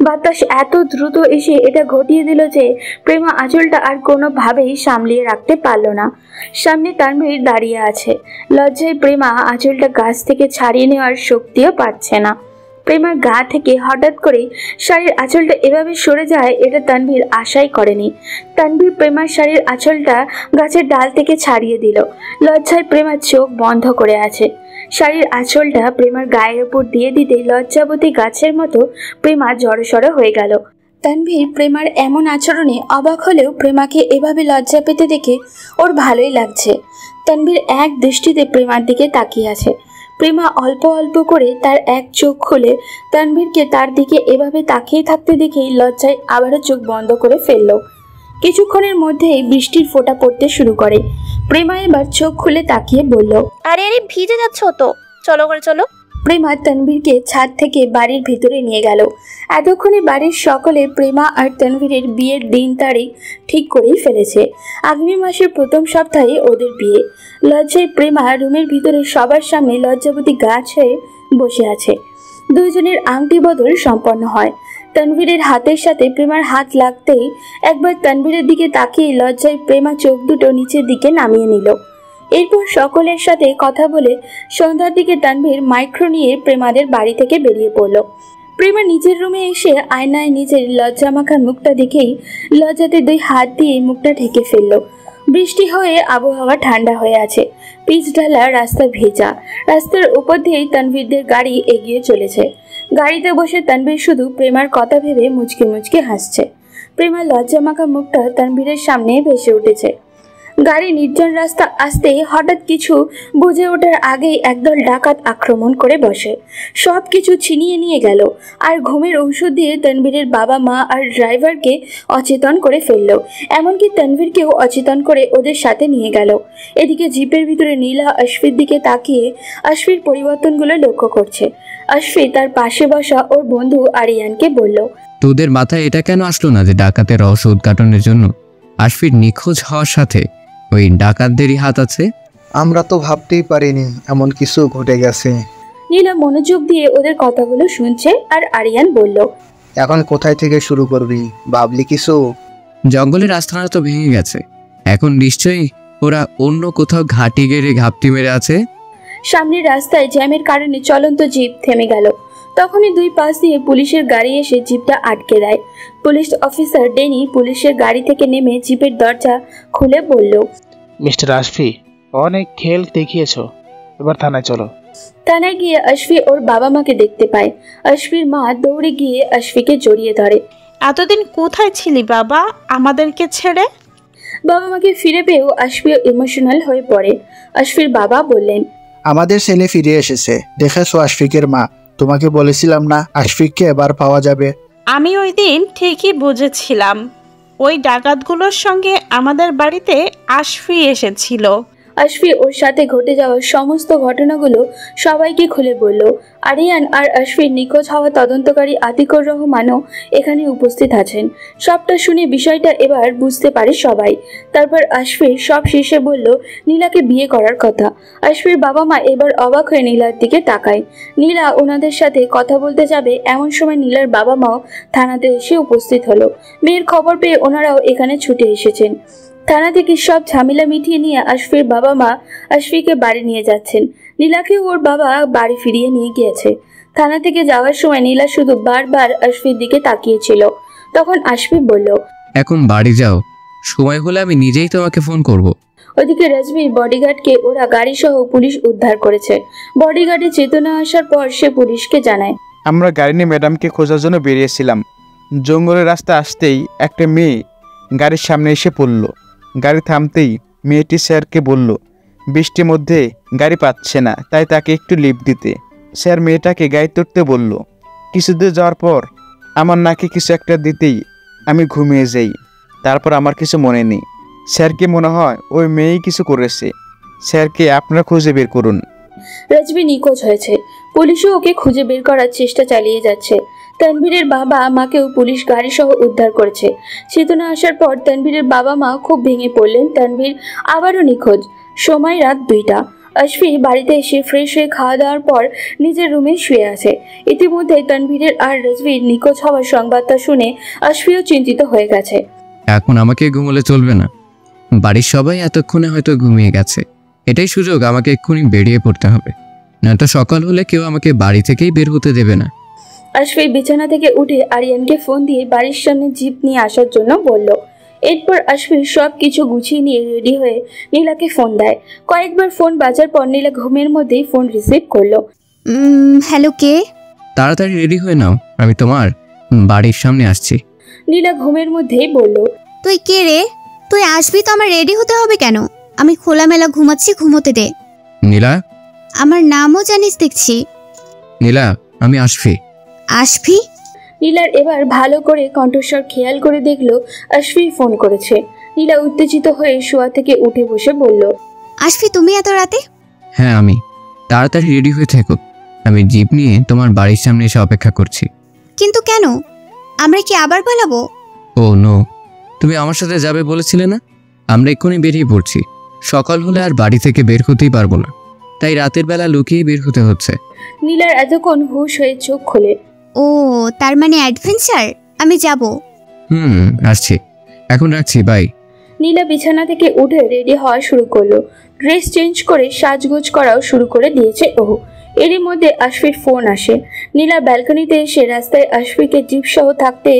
বাতাস এত দ্রুত এসে এটা ঘটিয়ে দিল যে প্রেমা আঁচলটা আর কোনোভাবেই সামলিয়ে রাখতে পারল না। সামনে তানভীর দাঁড়িয়ে আছে। লজ্জায় প্রেমা আঁচলটা গাছ থেকে ছাড়িয়ে নেওয়ার শক্তিও পাচ্ছে না। প্রেমার গা থেকে হঠাৎ করে শাড়ির আঁচলটা এভাবে সরে যায় এটা তানভীর আশাই করেনি। তানভীর প্রেমার শাড়ির আঁচলটা গাছের ডাল থেকে ছাড়িয়ে দিল। লজ্জায় প্রেমার চোখ বন্ধ করে আছে। শাড়ির আঁচলটা প্রেমার গায়ের উপর দিয়ে দিতে লজ্জাবতী গাছের মতো প্রেমা জড়সড় হয়ে গেল। তানভীর প্রেমার এমন আচরণে অবাক হলেও প্রেমাকে এভাবে লজ্জা পেতে দেখে ওর ভালোই লাগছে। তানভীর এক দৃষ্টিতে প্রেমার দিকে তাকিয়ে আছে। প্রেমা অল্প অল্প করে তার এক চোখ খুলে তানভীরকে তার দিকে এভাবে তাকিয়ে থাকতে দেখেই লজ্জায় আবারও চোখ বন্ধ করে ফেলল। কিছুক্ষণের মধ্যেই বৃষ্টির ফোঁটা পড়তে শুরু করে। প্রেমা এবার চোখ খুলে তাকিয়ে বলল, আরে আরে ভিজে যাচ্ছ তো, চলো করে চলো। প্রেমা তানভীরকে ছাদ থেকে বাড়ির ভিতরে নিয়ে গেল। এতক্ষণে বাড়ির সকলে প্রেমা আর তানভীরের বিয়ের দিন তারিখ ঠিক করেই ফেলেছে। আগামী মাসের প্রথম সপ্তাহে ওদের বিয়ে। লজ্জায় প্রেমা রুমের ভিতরে সবার সামনে লজ্জাবতী গাছ হয়ে বসে আছে। দুইজনের আংটি বদল সম্পন্ন হয়। তানভীরের হাতের সাথে প্রেমার হাত লাগতেই একবার তানভীরের দিকে তাকিয়ে লজ্জায় প্রেমা চোখ দুটো নিচের দিকে নামিয়ে নিল। এরপর সকলের সাথে কথা বলে সন্ধ্যার দিকে তানভীর মাইক্রো নিয়ে প্রেমাদের বাড়ি থেকে বেরিয়ে পড়ল। প্রেমা নিজের রুমে এসে আয়নায় নিজের লজ্জামাখা মুখটা দেখেই লজ্জাতে 2 হাত দিয়ে মুখটা ঢেকে ফেলল। বৃষ্টি হয়ে আবহাওয়া ঠান্ডা হয়ে আছে, পিচ ঢালা রাস্তা ভেজা। রাস্তার উপর দিয়েই তানভীরদের গাড়ি এগিয়ে চলেছে। গাড়িতে বসে তানভীর শুধু প্রেমার কথা ভেবে মুচকে মুচকে হাসছে। প্রেমার লজ্জামাখা মুখটা তানভীরের সামনে ভেসে উঠেছে। গাড়ি নির্জন রাস্তা আসতেই হঠাৎ কিছু বুঝে ওঠার আগেই একদল ডাকাত আক্রমণ করে বসে, সব কিছু ছিনিয়ে নিয়ে গেল। আর ঘুমের ঔষধ দিয়ে তানভীরের বাবা মা আর ড্রাইভারকে অচেতন করে ফেলল। এমনকি তানভীরকেও অচেতন করে ওদের সাথে নিয়ে গেল। এদিকে জিপের ভিতরে নীলা আশফির দিকে তাকিয়ে আশফির পরিবর্তনগুলো লক্ষ্য করছে। আশফি তার পাশে বসা ওর বন্ধু আরিয়ানকে বলল, তোদের মাথায় এটা কেন আসলো না যে ডাকাতের রহস্য উদ্ঘাটনের জন্য আশফির নিখোঁজ হওয়ার সাথে ওই ডাকাতদেরই হাত আছে? আমরা তো ভাবতেই পারিনি এমন কিছু ঘটে গেছে। নীলা মনোযোগ দিয়ে ওদের কথাগুলো শুনছে আর আরিয়ান বলল, এখন কোথায় থেকে শুরু করবি, ভাবলি কিছু? জঙ্গলের আস্তানা তো ভেঙে গেছে, এখন নিশ্চয়ই ওরা অন্য কোথাও ঘাটি গেড়ে ঘাপটি মেরে আছে। সামনের রাস্তায় জ্যামের কারণে চলন্ত জিপ থেমে গেল। তখনই 2 পাশ দিয়ে পুলিশের গাড়ি এসে জিপটা আটকে দেয়। পুলিশ অফিসার ডেনি পুলিশের গাড়ি থেকে নেমে জিপের দরজা খুলে বলল, মিস্টার আশফি, অনেক খেল দেখিয়েছো, এবার থানায় চলো। থানায় গিয়ে আশফি ওর বাবা মাকে দেখতে পায়। আশফির মা দৌড়ে গিয়ে আশফিকে জড়িয়ে ধরে। এতদিন কোথায় ছিলি বাবা আমাদেরকে ছেড়ে? বাবা মাকে ফিরে পেয়েও আশফিও ইমোশনাল হয়ে পড়ে। আশফির বাবা বললেন, আমাদের ছেলে ফিরে এসেছে, দেখেছো আশফিকের মা, তোমাকে বলেছিলাম না আশফিককে এবার পাওয়া যাবে। আমি ওই দিন ঠিকই বুঝেছিলাম, ওই ডাকাতগুলোর সঙ্গে আমাদের বাড়িতে আশফি এসেছিল। আশফি ওর সাথে ঘটে যাওয়া সমস্ত ঘটনাগুলো সবাইকে খুলে বলল। আরিয়ান আর আশফির নিখোঁজ হওয়া তদন্তকারী আতিকুর রহমানও এখানে উপস্থিত আছেন। সবটা শুনে বিষয়টা এবার বুঝতে পারে সবাই। তারপর আশফির সব শেষে বলল নীলাকে বিয়ে করার কথা। আশফির বাবা মা এবার অবাক হয়ে নীলার দিকে তাকায়। নীলা ওনাদের সাথে কথা বলতে যাবে এমন সময় নীলার বাবা মাও থানাতে এসে উপস্থিত হলো। মেয়ের খবর পেয়ে ওনারাও এখানে ছুটে এসেছেন। থানা থেকে সব ঝামেলা মিটিয়ে নিয়ে আশফির বাবা মা আশফিকে বাড়ি নিয়ে যাচ্ছেন। নীলাকে ওর বাবা বাড়ি ফিরিয়ে নিয়ে গিয়েছে। থানা থেকে যাওয়ার সময় নীলা শুধু বারবার আশফির দিকে তাকিয়েছিল। তখন আশফি বলল, এখন বাড়ি যাও, সময় হলে আমি নিজেই তোমাকে ফোন করব। ওদিকে রাজবীর বডিগার্ডকে ওরা গাড়ি সহ পুলিশ উদ্ধার করেছে। বডিগার্ডের চেতনা আসার পর সে পুলিশকে জানায়, আমরা গাড়ি নিয়ে ম্যাডামকে খোঁজার জন্য বেরিয়েছিলাম। জঙ্গলের রাস্তা আসতেই একটা মেয়ে গাড়ির সামনে এসে পড়ল। গাড়ি থামতেই মেয়েটি স্যারকে বলল বৃষ্টির মধ্যে গাড়ি পাচ্ছে না, তাই তাকে একটু লিফট দিতে। স্যার মেয়েটাকে গাড়ি তুলতে বলল। কিছু দূর যাওয়ার পর আমার নাকে কিছু একটা দিতেই আমি ঘুমিয়ে যাই। তারপর আমার কিছু মনে নেই। স্যারকে মনে হয় ওই মেয়েই কিছু করেছে। স্যারকে আপনারা খুঁজে বের করুন। রাজবীর নিখোঁজ হয়েছে, পুলিশও ওকে খুঁজে বের করার চেষ্টা চালিয়ে যাচ্ছে। তানভীরের বাবা মাকেও পুলিশ গাড়ি সহ উদ্ধার করেছে। চেতনা আসার পর তানভীরের বাবা মা খুব ভেঙে পড়লেন। তানভীর আবারও নিখোঁজ। সময় রাত 2টা। আশফি বাড়িতে এসে ফ্রেশ হয়ে খাওয়া দাওয়ার পর নিজের রুমে শুয়ে আছে। ইতিমধ্যে তানভীরের আর রাজবীর নিখোঁজ হওয়ার সংবাদটা শুনে আশফিও চিন্তিত হয়ে গেছে। এখন আমাকে ঘুমোলে চলবে না, বাড়ির সবাই এতক্ষণে হয়তো ঘুমিয়ে গেছে। এটাই সুযোগ, আমাকে এক্ষুনি বেরিয়ে পড়তে হবে, নয়তো সকাল হলে কেউ আমাকে বাড়ি থেকেই বের হতে দেবে না। আশফি বিছানা থেকে উঠে আরিয়ানকে ফোন দিয়ে বাড়ির সামনে জিপ নিয়ে আসার জন্য বলল। এরপর আশফি সব কিছু গুছিয়ে নিয়ে রেডি হয়ে নীলাকে ফোন দেয়। কয়েকবার ফোন বাজার পর নীলা ঘুমের মধ্যেই ফোন রিসিভ করলো। হ্যালো, কে? তাড়াতাড়ি রেডি হয়ে নাও, আমি তোমার বাড়ির সামনে আসছি। নীলা ঘুমের মধ্যেই বলল, তুই কে রে? তুই আসবি তো আমার রেডি হতে হবে কেন? আমি খোলামেলা ঘুমাচ্ছি, ঘুমোতে দে। নীলা, আমার নামও জানিস দেখছি। নীলা, আমি আশফি। আশফি? নীলার এবার ভালো করে কণ্ঠস্বর খেয়াল করে দেখলো আশফি ফোন করেছে। নীলা উত্তেজিত হয়ে শোয়া থেকে উঠে বসে বলল, আশফি তুমি এত রাতে? হ্যাঁ আমি। তাড়াতাড়ি রেডি হয়ে থেকো, আমি জিপ নিয়ে তোমার বাড়ির সামনে এসে অপেক্ষা করছি। কিন্তু কেন? আমরা কি আবার পালাবো? ও নো, তুমি আমার সাথে যাবে বলেছিলে না? আমরা এক্ষুনি বেরিয়ে পড়ছি। সকাল হলে আর বাড়ি থেকে বের হতেই পারবো না, তাই রাতের বেলা লুকিয়ে বের হতে হচ্ছে। নীলার এতক্ষণ হুঁশ হয়ে চোখ খোলে। ও, তার মানে অ্যাডভেঞ্চার। আমি যাব। আসছি, এখন রাখছি, বাই। নীলা বিছানা থেকে উঠে রেডি হওয়া শুরু করলো। ড্রেস চেঞ্জ করে সাজগোজ করাও শুরু করে দিয়েছে ও। এরই মধ্যে আশফির ফোন আসে। নীলা ব্যালকনিতে এসে রাস্তায় আশফিকে জিপ সহ থাকতে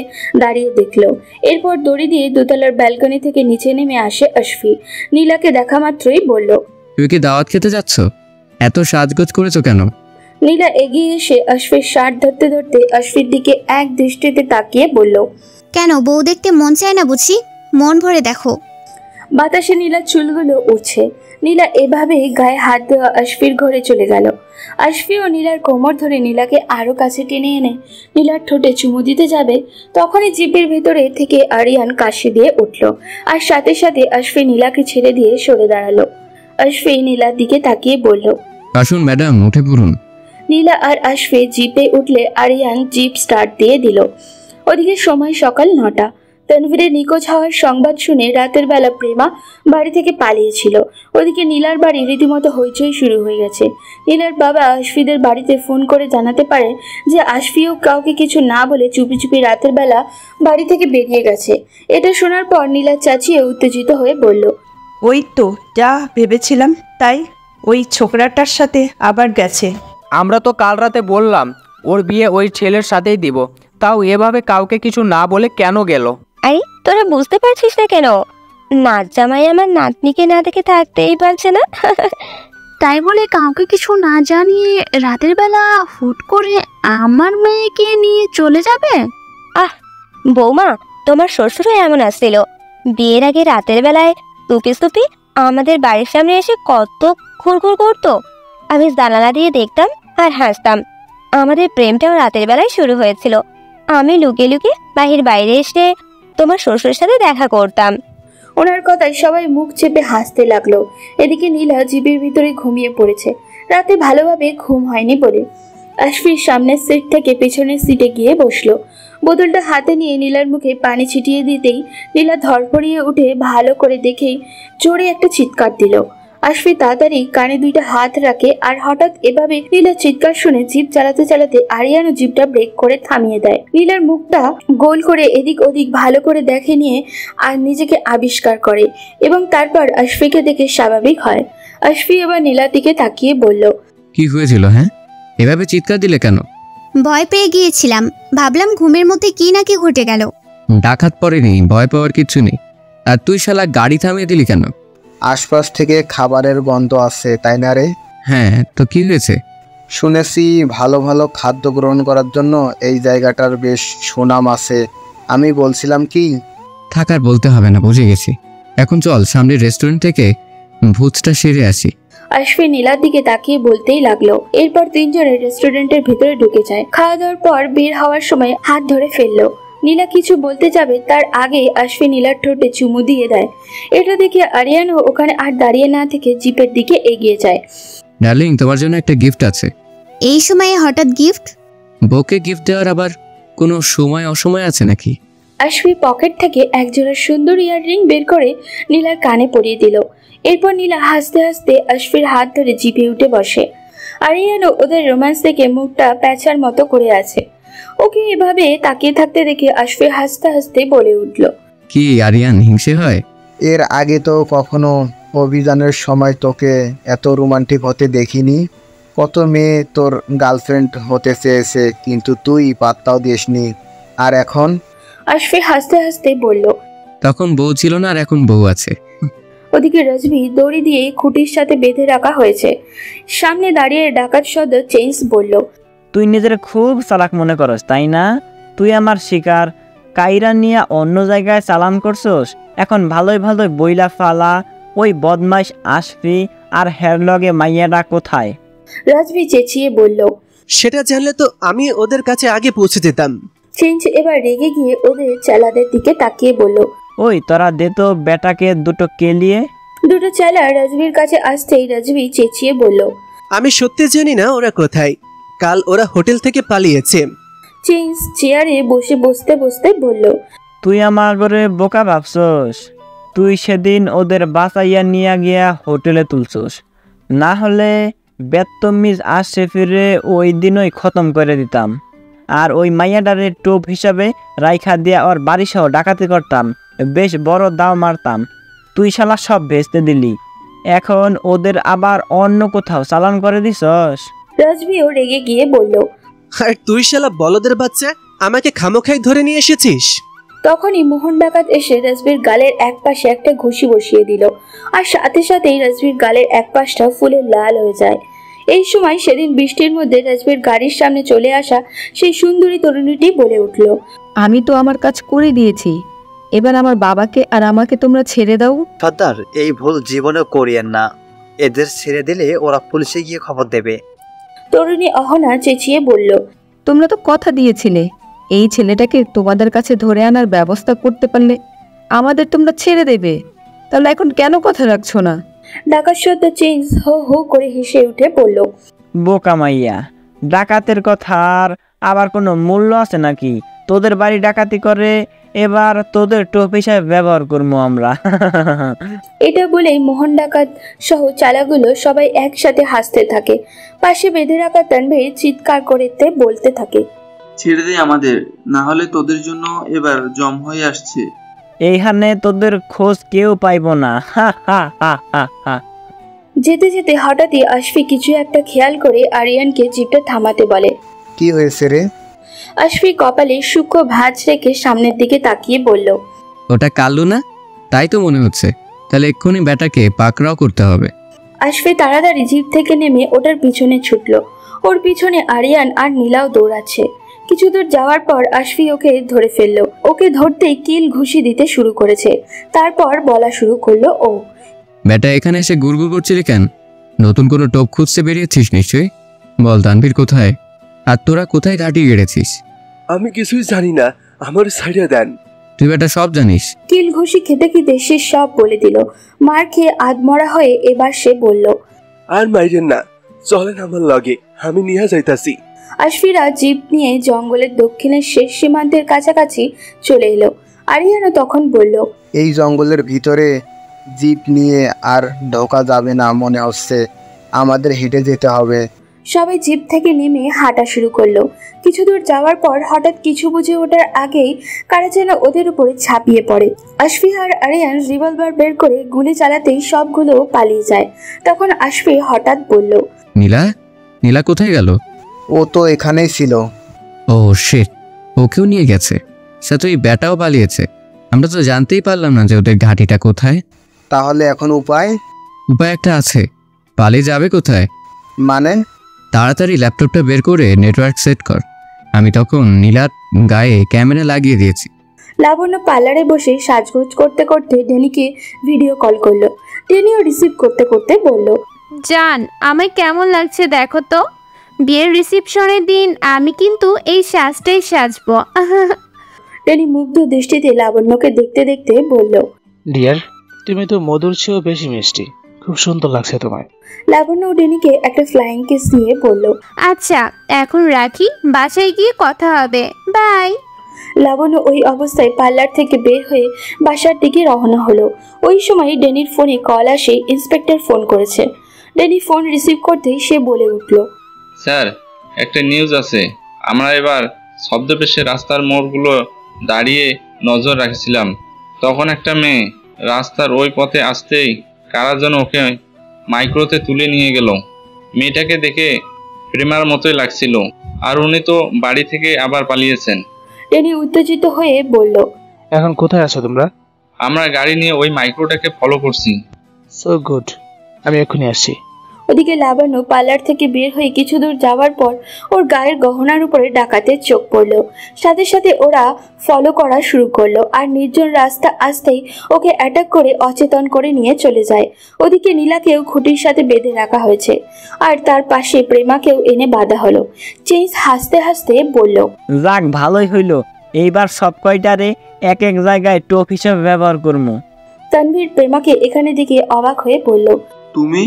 দাঁড়িয়ে দেখলো। এরপর দড়ি দিয়ে দোতলার ব্যালকনি থেকে নিচে নেমে আসে আশফি। নীলাকে দেখা মাত্রই বলল, তুমি কি দাওয়াত খেতে যাচ্ছ? এত সাজগোজ করেছো কেন? নীলা এগিয়ে এসে আশফির শার্ট ধরতে ধরতে আশফির দিকে এক দৃষ্টিতে তাকিয়ে বলল, কেন বউ দেখতে মন চায় না বুঝি? মন ভরে দেখো। বাতাসে নীলার চুলগুলো উঠছে। নীলা এভাবেই গায়ে হাত দেওয়া আশফির ঘরে চলে গেল। আশফি ও নীলার কোমর ধরে নীলাকে আরো কাছে টেনে এনে নীলার ঠোঁটে চুমু দিতে যাবে, তখনই জিপের ভেতরে থেকে আরিয়ান কাশি দিয়ে উঠল। আর সাথে সাথে আশফি নীলাকে ছেড়ে দিয়ে সরে দাঁড়ালো। আশফি নীলার দিকে তাকিয়ে বলল, আসুন ম্যাডাম, উঠে পড়ুন। নীলা আর আশফি জিপে উঠলে আরিয়ান জিপ স্টার্ট দিয়ে দিল। ওদিকে সময় সকাল 9টা। তানভীরের নিখোঁজ হওয়ার সংবাদ শুনে রাতের বেলা প্রেমা বাড়ি থেকে পালিয়েছিল। ওদিকে নীলার বাড়ি রীতিমতো হইচই শুরু হয়ে গেছে। নীলার বাবা আশফিদের বাড়িতে ফোন করে জানাতে পারে যে আশফিও কাউকে কিছু না বলে চুপি চুপি রাতের বেলা বাড়ি থেকে বেরিয়ে গেছে। এটা শোনার পর নীলার চাচিয়ে উত্তেজিত হয়ে বলল, ওই তো যা ভেবেছিলাম তাই, ওই ছোকরাটার সাথে আবার গেছে। আমরা তো কাল রাতে বললাম ওর বিয়ে ওই ছেলের সাথেই দিব, তাও এভাবে কাউকে কিছু না বলে কেন গেল? আরে তোরা বুঝতে পারছিস না কেন? নাচ জামাই আমার নাতনিকে না দেখে থাকতেই পারছে না। তাই বলে কাউকে কিছু না জানিয়ে রাতের বেলা হুট করে আমার মেয়েকে নিয়ে চলে যাবে? বৌমা, তোমার শ্বশুরও এমন আসছিল। বিয়ের আগে রাতের বেলায় টুপি টুপি আমাদের বাড়ির সামনে এসে কত ঘুরঘুর করতো। আমি জানালা দিয়ে দেখতাম আর হাসতাম। আমাদের প্রেমটাও রাতের বেলায় শুরু হয়েছিল। আমি লুকিয়ে লুকিয়ে বাইরে এসে তোমার শ্বশুরের সাথে দেখা করতাম। ওনার কথায় সবাই মুখ চেপে হাসতে লাগলো। এদিকে নীলা জিপের ভিতরে ঘুমিয়ে পড়েছে, রাতে ভালোভাবে ঘুম হয়নি বলে। আশফির সামনের সিট থেকে পেছনের সিটে গিয়ে বসলো। বোতলটা হাতে নিয়ে নীলার মুখে পানি ছিটিয়ে দিতেই নীলা ধরফড়িয়ে উঠে ভালো করে দেখেই জোরে একটা চিৎকার দিল। আশফি তাড়াতাড়ি কানে দুইটা হাত রাখে আর হঠাৎ এভাবে নীলার চিৎকার শুনে জিপ চালাতে চালাতে আরিয়ানও জিপটা ব্রেক করে থামিয়ে দেয়। নীলার মুখটা গোল করে এদিক ওদিক ভালো করে দেখে নিয়ে আর নিজেকে আবিষ্কার করে এবং তারপর আশফিকে দেখে স্বাভাবিক হয়। আশফি এবার নীলার দিকে তাকিয়ে বলল, কি হয়েছিল? হ্যাঁ, এভাবে চিৎকার দিলে কেন? ভয় পেয়ে গিয়েছিলাম, ভাবলাম ঘুমের মধ্যে কি না কি ঘটে গেল। ডাকাত পড়েনি, ভয় পাওয়ার কিচ্ছু নেই। আর তুই শালা গাড়ি থামিয়ে দিলি কেন? আশপাশ থেকে খাবারের গন্ধ আসছে, তাই না রে? হ্যাঁ, তো কি হয়েছে? শুনেছি ভালো ভালো খাদ্য গ্রহণ করার জন্য এই জায়গাটার বেশ সুনাম আছে। আমি বলছিলাম কি, থাকার বলতে হবে না, বুঝে গেছি। এখন চল সামনের রেস্টুরেন্ট থেকে ভোজটা সেরে আসি। আশফি নীলার দিকে তাকিয়ে বলতেই লাগলো। এরপর তিনজনে রেস্টুরেন্টের ভিতরে ঢুকে যায়। খাওয়া দাওয়ার পর বের হওয়ার সময় হাত ধরে ফেললো। নীলা কিছু বলতে যাবে তার আগে আশফি নীলার ঠোঁটে চুমু দিয়ে দেয়। এটা দেখে আরিয়ানও ওখানে আর দাঁড়িয়ে না থেকে জিপের দিকে এগিয়ে যায়। ডার্লিং, তোমার জন্য একটা গিফট আছে। এই সময়ে হঠাৎ গিফট? বউকে গিফট দেওয়ার আবার কোনো সময় অসময় আছে নাকি? আশফি পকেট থেকে একজোড়া সুন্দর ইয়াররিং বের করে নীলার কানে পরিয়ে দিল। এরপর নীলা হাসতে হাসতে আশফির হাত ধরে জিপে উঠে বসে। আরিয়ানও ওদের রোম্যান্স দেখে মুখটা প্যাঁচার মতো করে আছে। ওকে এভাবে তাকিয়ে থাকতে দেখে আশফি হাসতে হাসতে বলে উঠল, কি আরিয়ান, হিংসে হয়? এর আগে তো কখনো অভিযানের সময় তোকে এত রোমান্টিক হতে দেখিনি। কত মেয়ে তোর গার্লফ্রেন্ড হতে চেয়েছে, কিন্তু তুই পাত্তাও দিসনি। আর এখন? আশফি হাসতে হাসতে বলল, তখন বউ ছিল না, আর এখন বউ আছে। ওদিকে রজবি দড়ি দিয়ে খুঁটির সাথে বেঁধে রাখা হয়েছে। সামনে দাঁড়িয়ে ডাকাত সদর চেঞ্জ বলল, তুই নিজের খুব চালাক মনে করস, তাই না? তুই আমার শিকার কাইরা নিয়ে অন্য জায়গায় চালান করছস। এখন ভালোই ভালোই বইলা ফালা, ওই বদমাইশ আশফি আর হেরলগে মাইয়াটা কোথায়? রাজবি চেঁচিয়ে বলল, সেটা জানলে তো আমি ওদের কাছে আগে পৌঁছে যেতাম। চেঞ্জ এবার রেগে গিয়ে ওদের চেলাদের দিকে তাকিয়ে বলল, ওই তোরা দে তো বেটাকে দুটো কেলিয়ে। দুটো চেলা রাজবির কাছে আসতেই রাজবি চেঁচিয়ে বলল, আমি সত্যি জানি না ওরা কোথায়। কাল ওরা হোটেল থেকে পালিয়েছে। চেঞ্জ চেয়ারে বসতে বসতে বলল, তুই আমার ঘরে বোকা ভাবছস? তুই সেদিন ওদের বাঁচাইয়া নিয়ে গিয়া হোটেলে তুলছস, না হলে বেত্তমিজ আসে ফিরে ওই দিনই খতম করে দিতাম। আর ওই মাইয়াডারে টোপ হিসাবে রাইখা দিয়া ওর বাড়ি সহ ডাকাতি করতাম, বেশ বড় দাও মারতাম। তুই শালা সব বেচতে দিলি, এখন ওদের আবার অন্য কোথাও চালান করে দিছস। রাজবিও রেগে গিয়ে বলল, আর তুই শালা বলদের বাচ্চা, আমাকে খামোখাই ধরে নিয়ে এসেছিস। তখনই মোহন ডাকাত এসে রাজবির গালের এক পাশে একটা ঘুষি বসিয়ে দিল, আর সাথে সাথেই রাজবির গালের এক পাশটা ফুলে লাল হয়ে যায়। এই সময় সেদিন বৃষ্টির মধ্যে রাজবির গাড়ির সামনে চলে আসা সেই সুন্দরী তরুণীটি বলে উঠল, আমি তো আমার কাজ করে দিয়েছি, এবার আমার বাবাকে আর আমাকে তোমরা ছেড়ে দাও। সর্দার, এই ভুল জীবনেও করিয়েন না, এদের ছেড়ে দিলে ওরা পুলিশে গিয়ে খবর দেবে। তরুণী অহনা চেঁচিয়ে বলল, তোমরা তো কথা দিয়েছিলে এই ছেলেটাকে তোমাদের কাছে ধরে আনার ব্যবস্থা করতে পারলে আমাদের তোমরা ছেড়ে দেবে, তাহলে এখন কেন কথা রাখছো না? ডাকাত সর্দার চেঞ্জ হো হো করে হেসে উঠে বলল, বোকা মাইয়া, ডাকাতের কথার আবার কোনো মূল্য আছে নাকি? তোদের বাড়ি ডাকাতি করে, এবার তোদের টোপ হিসাবে ব্যবহার করবো আমরা। এটা বলেই মোহন ডাকাত সহ চালাগুলো সবাই একসাথে হাসতে থাকে। পাশে বেঁধে রাখা তানভীর চিৎকার করতে বলতে থাকে, ছেড়ে দে আমাদের, না হলে তোদের জন্য এবার জম হয়ে আসছে। এইখানে তোদের খোঁজ কেউ পাইব না। যেতে যেতে হঠাৎই আশফি কিছু একটা খেয়াল করে আরিয়ানকে জিপটা থামাতে বলে। কি হয়েছে রে? আশফি কপালে সূক্ষ্ম ভাঁজ রেখে সামনের দিকে তাকিয়ে বলল, ওটা কাল্লু না? তাই তো মনে হচ্ছে, তাহলে এক্ষুনি ব্যাটাকে পাকড়াও করতে হবে। আশফি তাড়াতাড়ি জিপ থেকে নেমে ওটার পিছনে ছুটল। ওর পিছনে আরিয়ান আর নীলাও দৌড়াচ্ছে। কিছু দূর যাওয়ার পর আশফি ওকে ধরে ফেললো। ওকে ধরতেই কিল ঘুষি দিতে শুরু করেছে। তারপর বলা শুরু করলো, ও ব্যাটা এখানে এসে গুড়গুড় করছিলি কেন? নতুন কোনো টোপ খুঁজতে বেরিয়েছিস নিশ্চয়ই। বল তানভীর কোথায়, আর তোরা কোথায় ঘাটি গেড়েছিস? আমি কিছুই জানি না, আমার সাইডে দেন। তুই ব্যাটা সব জানিস? কিল ঘুষি খেতে খেতে সে সব বলে দিল। মার খেয়ে আধমরা হয়ে এবার সে বলল, আর মাইরেন না, চলেন আমার লগে, আমি নিয়ে যাইতাছি। আশফিরা জিপ নিয়ে জঙ্গলের দক্ষিণের শেষ সীমান্তের কাছাকাছি চলে এলো। আরিয়ানা তখন বলল, এই জঙ্গলের ভিতরে জিপ নিয়ে আর ঢোকা যাবে না মনে হচ্ছে, আমাদের হেঁটে যেতে হবে। সবাই জিপ থেকে নেমে হাঁটা শুরু করলো। কিছু দূর যাওয়ার পর হঠাৎ কিছু বুঝে ওঠার আগেই কারা যেন ওদের উপরে ঝাঁপিয়ে পড়ে। আশফি আর আরিয়ান রিভলভার বের করে গুলি চালাতেই সবগুলো পালিয়ে যায়। তখন আশফি হঠাৎ বলল, নীলা, নীলা কোথায় গেল? ও তো এখানেই ছিল। ও শিট, ওকেও নিয়ে গেছে। সে তো এই ব্যাটাও পালিয়েছে। আমরা তো জানতেই পারলাম না যে ওদের ঘাটিটা কোথায়। তাহলে এখন উপায়? উপায় একটা আছে। পালিয়ে যাবে কোথায়? মানে? তাড়াতাড়ি ল্যাপটপটা বের করে নেটওয়ার্ক সেট কর। আমি তখন নীলার গায়ে ক্যামেরা লাগিয়ে দিয়েছি। লাবণ্য পার্লারে বসে সাজগোজ করতে করতে ডেনিকে ভিডিও কল করলো। ডেনিও রিসিভ করতে করতে বলল, জান, আমায় কেমন লাগছে দেখো তো। বিয়ের রিসেপশনের দিন আমি কিন্তু এই সাজটাই সাজবো। ডেনি মুগ্ধ দৃষ্টিতে লাবণ্যকে দেখতে দেখতে বলল, ডিয়ার, তুমি তো মধুর চেয়েও বেশি মিষ্টি, খুব সুন্দর লাগছে তোমায়। লাবণ্য ডেনিকে একটা ফ্লাইং কিস দিয়ে বলল, আচ্ছা এখন রাখি, বাসায় গিয়ে কথা হবে, বাই। লাবণ্য ওই অবস্থায় পার্লার থেকে বের হয়ে বাসার দিকে রওনা হলো। ওই সময় ডেনির ফোনে কল আসে। ইন্সপেক্টর ফোন করেছে। ডেনি ফোন রিসিভ করতেই সে বলে উঠল, স্যার, একটা নিউজ আছে। আমরা এবার শব্দপেশে রাস্তার মোড়গুলো দাঁড়িয়ে নজর রাখছিলাম, তখন একটা মেয়ে রাস্তার ওই পথে আসতেই কারা যেন ওকে মাইক্রোতে তুলে নিয়ে গেল। মেয়েটাকে দেখে প্রেমার মতোই লাগছিল, আর উনি তো বাড়ি থেকে আবার পালিয়েছেন। ডেনি উত্তেজিত হয়ে বলল, এখন কোথায় আছো তোমরা? আমরা গাড়ি নিয়ে ওই মাইক্রোটাকে ফলো করছি। সো গুড, আমি এক্ষুনি আসছি। ওদিকে লাবণ্য পার্লার থেকে বের হয়ে কিছু দূর যাওয়ার পর ওর গায়ের গহনার উপরে ডাকাতের চোখ পড়লো। সাথে সাথে ওরা ফলো করা শুরু করলো, আর নির্জন রাস্তা আসতেই ওকে অ্যাটাক করে অচেতন করে নিয়ে চলে যায়। ওদিকে নীলাকেও খুঁটির সাথে বেঁধে রাখা হয়েছে, আর তার পাশে প্রেমাকেও এনে বাঁধা হলো। চেঞ্জ হাসতে হাসতে বলল, যাক, ভালোই হইল, এইবার সব কয়টারে এক এক জায়গায় টোপ হিসেবে ব্যবহার করবো। তানভীর প্রেমাকে এখানে দিকে অবাক হয়ে বলল, তুমি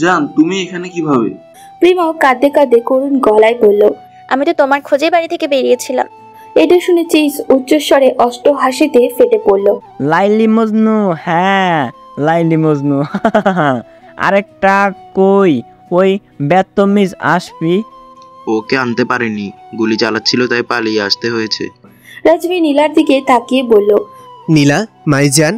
জান, তুমি এখানে কিভাবে? প্রেমাও কাঁদতে কাঁদতে করুণ গলায় বলল, আমি তো তোমার খোঁজে বাড়ি থেকে বেরিয়েছিলাম। এটা শুনে চেঞ্জ উচ্চস্বরে অষ্ট হাসিতে ফেটে পড়ল। লাইলি মজনু, হ্যাঁ লাইলি মজনু। আরেকটা কই ওই বেতমিজ আশফি? ওকে আনতে পারেনি, গুলি চালাচ্ছিল তাই পালিয়ে আসতে হয়েছে। রাজবি নীলার দিকে তাকিয়ে বলল, নীলা মাইজান,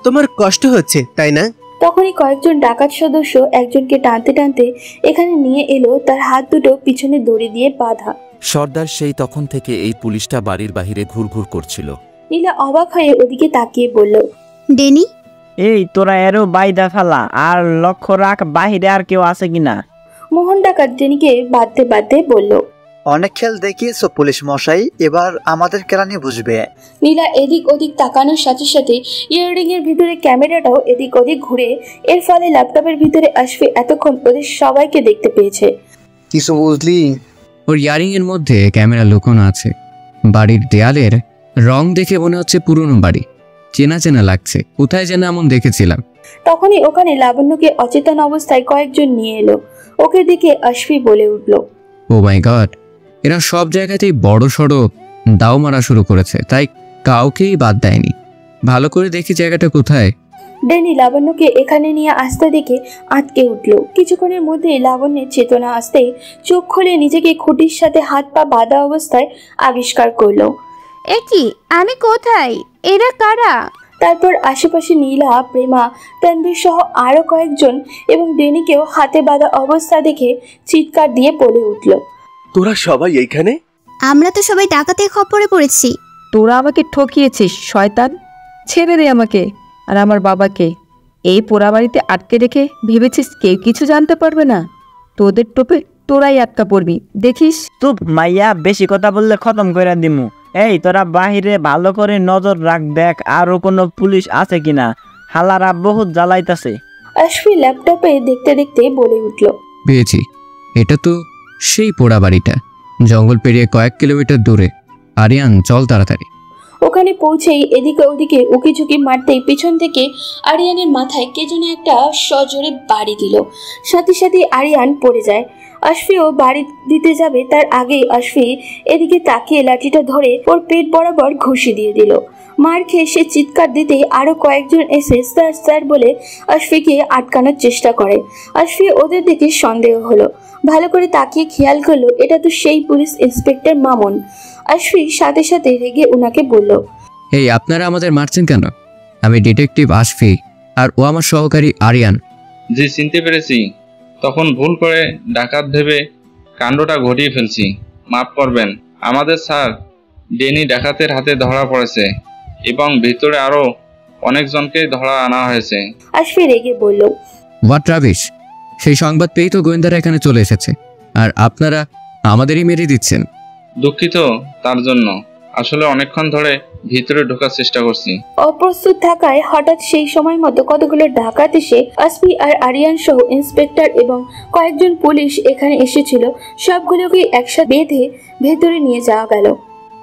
তোমার কষ্ট হচ্ছে তাই না? তখনই কয়েকজন ডাকাত সদস্য একজনকে টানতে টানতে এখানে নিয়ে এলো, তার হাত দুটো পিছনে দড়ি দিয়ে বাঁধা। সর্দার সেই তখন থেকে এই পুলিশটা বাড়ির বাহিরে ঘুরঘুর করছিল। নীলা অবাক হয়ে ওদিকে তাকিয়ে বলল, ডেনি, এই তোরা এরও বাইদা ফেলা আর লক্ষ্য রাখ বাহিরে আর কেউ আছে কিনা। মোহন ডাকাত ডেনিকে বাঁধতে বাঁধতে বলল, অনেক খেল দেখিয়েছো পুলিশ মশাই, এবার আমাদের কেরানি বুঝবে। নীলা এদিক ওদিক তাকানোর সাথে সাথে ইয়াররিং এর ভিতরে ক্যামেরাটাও এদিক ওদিক ঘুরে, এর ফলে ল্যাপটপের ভিতরে আশফি এতক্ষণ ওদের সবাইকে দেখতে পেয়েছে। কিছু বুঝলি? ওর ইয়ারিং এর মধ্যে ক্যামেরা লুকোনো আছে। বাড়ির দেয়ালের রং দেখে মনে হচ্ছে পুরনো বাড়ি, চেনা চেনা লাগছে, কোথায় যেন এমন দেখেছিলাম। তখনই ওখানে লাবণ্যকে অচেতন অবস্থায় কয়েকজন নিয়ে এলো। ওকে দেখে আশফি বলে উঠল, ও মাই গড, এরা সব জায়গাতেই বড় সড়ো দাও মারা শুরু করেছে, তাই কাউকেই বাদ দেয়নি। ভালো করে দেখি জায়গাটা কোথায়। ডেনি লাবণ্যকে এখানে নিয়ে আসতে দেখে আটকে উঠল। কিছুক্ষণের মধ্যেই লাবণ্যের চেতনা আসতেই চোখ খুলে নিজেকে খুঁটির সাথে হাত পা বাঁধা অবস্থায় আবিষ্কার করলো। এ কি, আমি কোথায়? এরা কারা? তারপর আশেপাশে নীলা, প্রেমা, তানভীর সহ আরো কয়েকজন এবং ডেনিকেও হাতে বাঁধা অবস্থা দেখে চিৎকার দিয়ে বলে উঠল, তোরা সবাই এইখানে? আমরা তো সবাই ডাকাতের খপ্পরে পড়েছি। তোরা আমাকে ঠকিয়েছিস শয়তান, ছেড়ে দে আমাকে আর আমার বাবাকে। এই পোড়া বাড়িতে আটকে রেখে ভেবেছিস কেউ কিছু জানতে পারবে না? তোদের টোপে তোরাই আটকা পড়বি, দেখিস। চুপ মাইয়া, বেশি কথা বললে খতম করে দিমু। এই তোরা বাহিরে ভালো করে নজর রাখ, দেখ আরো কোনো পুলিশ আছে কিনা, হালারা বহুত জ্বালাইতাছে। আশফি ল্যাপটপে দেখতে দেখতে বলে উঠল, পেয়েছি, এটা তো সেই পোড়া বাড়িটা, জঙ্গল পেরিয়ে কয়েক কিলোমিটার দূরে। আরিয়ান চল তাড়াতাড়ি। ওখানে পৌঁছেই এদিকে ওদিকে উকি ঝুঁকি মারতেই পিছন থেকে আরিয়ানের মাথায় কে যেন একটা সজোরে বাড়ি দিল। সাথে সাথে আরিয়ান পড়ে যায়। আশফিও বাড়ি দিতে যাবে, তার আগেই আশফি এদিকে তাকিয়ে লাঠিটা ধরে ওর পেট বরাবর ঘুষি দিয়ে দিল। মার খেয়ে সে চিৎকার দিতেই আরো কয়েকজন এসে স্যার স্যার বলে আশফিকে আটকানোর চেষ্টা করে। আশফি ওদের দিকে সন্দেহ হলো, ভালো করে তাকিয়ে খেয়াল করলো এটা তো সেই পুলিশ ইন্সপেক্টর মামুন। আশফি সাথে সাথে রেগে ওনাকে বলল, এই আপনারা আমাদের মারছেন কেন? আমি ডিটেকটিভ আশফি আর ও আমার সহকারী আরিয়ান। জি, চিনতে পেরেছি। তখন ভুল করে ডাকাত ভেবে কাণ্ডটা ঘটিয়ে ফেলছি, মাফ করবেন। আমাদের স্যার ডেনি ডাকাতের হাতে ধরা পড়েছে এবং ভিতরে আরো অনেকজনকে ধরা আনা হয়েছে। আশফি রেগে বলল, হোয়াট রাবিশ! সেই সংবাদ পেয়েই তো গোয়েন্দারা এখানে চলে এসেছে, আর আপনারা আমাদেরই মেরে দিচ্ছেন। দুঃখিত তার জন্য, আসলে অনেকক্ষণ ধরে ভিতরে ঢোকার চেষ্টা করছি। অপ্রস্তুত থাকায় হঠাৎ সেই সময় মতো কতগুলো ডাকাত এসে আশফি আর আরিয়ান সহ ইন্সপেক্টর এবং কয়েকজন পুলিশ এখানে এসেছিল, সবগুলোকে একসাথে বেঁধে ভেতরে নিয়ে যাওয়া গেল।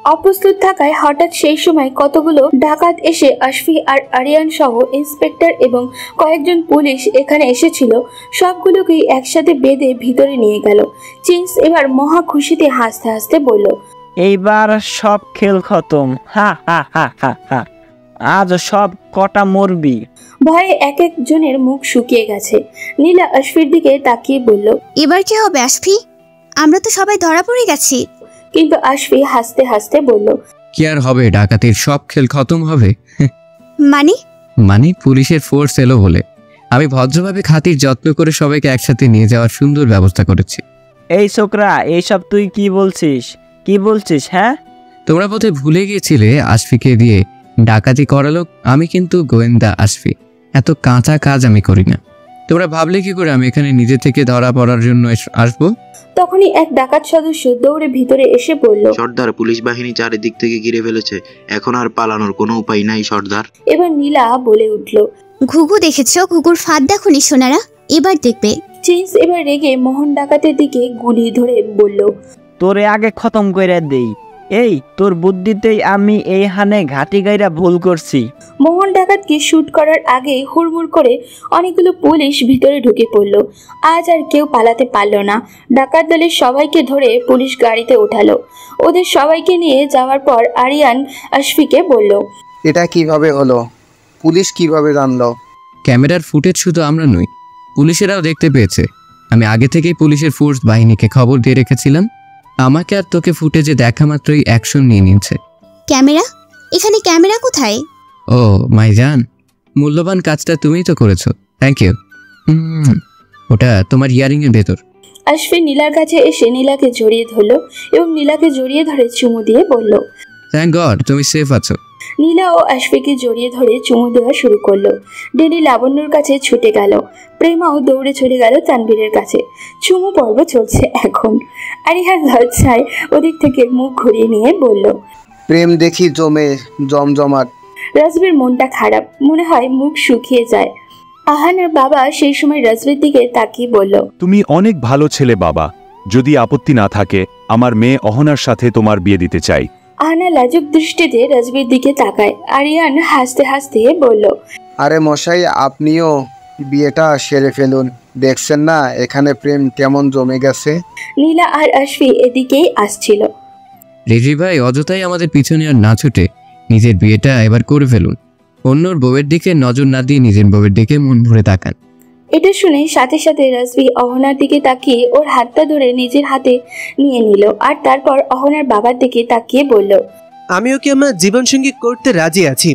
অপ্রস্তুত থাকায় হঠাৎ সেই সময় কতগুলো ডাকাত এসে আশফি আর আরিয়ান সহ ইন্সপেক্টর এবং কয়েকজন পুলিশ এখানে এসেছিল, সবগুলোকেই একসাথে বেঁধে ভিতরে নিয়ে গেল। চিন্স এবার মহা খুশিতে হাসতে হাসতে বলল, এইবার সব খেল খতম, হা হা হা হা হা, আজ সব কটা মরবি। ভয়ে এক একজনের মুখ শুকিয়ে গেছে। নীলা আশফির দিকে তাকিয়ে বলল, এবার কি হবে আশফি? আমরা তো সবাই ধরা পড়ে গেছি। কিন্তু আশফি হাসতে হাসতে বলল, কি আর হবে, ডাকাতির সব খেল খতম হবে। মানে পুলিশের ফোর্স এলো বলে আমি ভদ্রভাবে খাতির যত্ন করে সবাইকে একসাথে নিয়ে যাওয়ার সুন্দর ব্যবস্থা করেছি। এই ছোকরা, এইসব তুই কি বলছিস? হ্যাঁ, তোমরা বোধহয় ভুলে গিয়েছিলে আশফিকে দিয়ে ডাকাতি করালো। আমি কিন্তু গোয়েন্দা আশফি, এত কাঁচা কাজ আমি করি না। তোমরা ভাবলে কি করে আমি এখানে নিজে থেকে ধরা পড়ার জন্য আসবো? তখনই এক ডাকাত সদস্য দৌড়ে ভিতরে এসে বলল, সর্দার, পুলিশ বাহিনী চারিদিক থেকে ঘিরে ফেলেছে, এখন আর পালানোর কোনো উপায় নাই সর্দার। এবার নীলা বলে উঠল, ঘুঘু দেখেছো? ঘুঘুর ফাঁদ দেখোনি সোনারা, এবার দেখবে। চিন্স এবার রেগে মোহন ডাকাতের দিকে গুলি ধরে বলল, তোরে আগে খতম করে দেই। এই তোর বুদ্ধিতেই আমি এই হানে ঘাটি গাইরা ভুল করছি। মোহন ডাকাতকে শুট করার আগে হুড়মুড় করে অনেকগুলো পুলিশ ভিতরে ঢুকে পড়ল। আজ আর কেউ পালাতে পারল না। ডাকাত দলের সবাইকে ধরে পুলিশ গাড়িতে ওঠালো। ওদের সবাইকে নিয়ে যাওয়ার পর আরিয়ান আশফিকে বলল, এটা কিভাবে হলো? পুলিশ কিভাবে জানলো? ক্যামেরার ফুটেজ শুধু আমরা নই, পুলিশেরাও দেখতে পেয়েছে। আমি আগে থেকেই পুলিশের ফোর্স বাহিনীকে খবর দিয়ে রেখেছিলাম। আমাকে আর তোকে ফুটেজে দেখা মাত্রই অ্যাকশন নিয়ে নিয়েছে। ক্যামেরা? এখানে ক্যামেরা কোথায়? ও মাইজান, মূল্যবান কাজটা তুমিই তো করেছো, থ্যাংক ইউ। ওটা তোমার ইয়ারিংয়ের ভেতর। আশফি নীলার কাছে এসে নীলাকে জড়িয়ে ধরলো এবং নীলাকে জড়িয়ে ধরে চুমু দিয়ে বলল, থ্যাংক গড তুমি সেফ আছো। নীলা ও আশফিকে জড়িয়ে ধরে চুমু দেওয়া শুরু করলো। ডেনি লাবণ্যর কাছে ছুটে গেল, প্রেমাও দৌড়ে চলে গেল তানভীরের কাছে। চুমু পর্ব চলছে এখন। আরিয়ান লজ্জায় ওদিক থেকে মুখ ঘুরিয়ে নিয়ে বলল, প্রেম দেখি জমজমাট। রাজবীর মনটা খারাপ, মনে হয় মুখ শুকিয়ে যায়। আহানের বাবা সেই সময় রাজবীর দিকে তাকিয়ে বলল, তুমি অনেক ভালো ছেলে বাবা, যদি আপত্তি না থাকে আমার মেয়ে অহনার সাথে তোমার বিয়ে দিতে চাই। আহানা লাজুক দৃষ্টিতে রাজবীর দিকে তাকায়। আরিয়ান হাসতে হাসতে বলল, আরে মশাই, আপনিও বিয়েটা সেরে ফেলুন, দেখছেন না এখানে প্রেম কেমন জমে গেছে। নীলা আর আশফি এদিকেই আসছিল। রিজি ভাই অযথাই আমাদের পিছনে আর না ছুটে নিজের বিয়েটা এবার করে ফেলুন, অন্যর বউয়ের দিকে নজর না দিয়ে নিজের বউয়ের দিকে মন ভরে তাকান। এটা শুনে সাথে সাথে রাজবী অহনার দিকে তাকিয়ে ওর হাতটা ধরে নিজের হাতে নিয়ে নিল, আর তারপর অহনার বাবার দিকে তাকিয়ে বলল, আমি ওকে আমার জীবনসঙ্গী করতে রাজি আছি।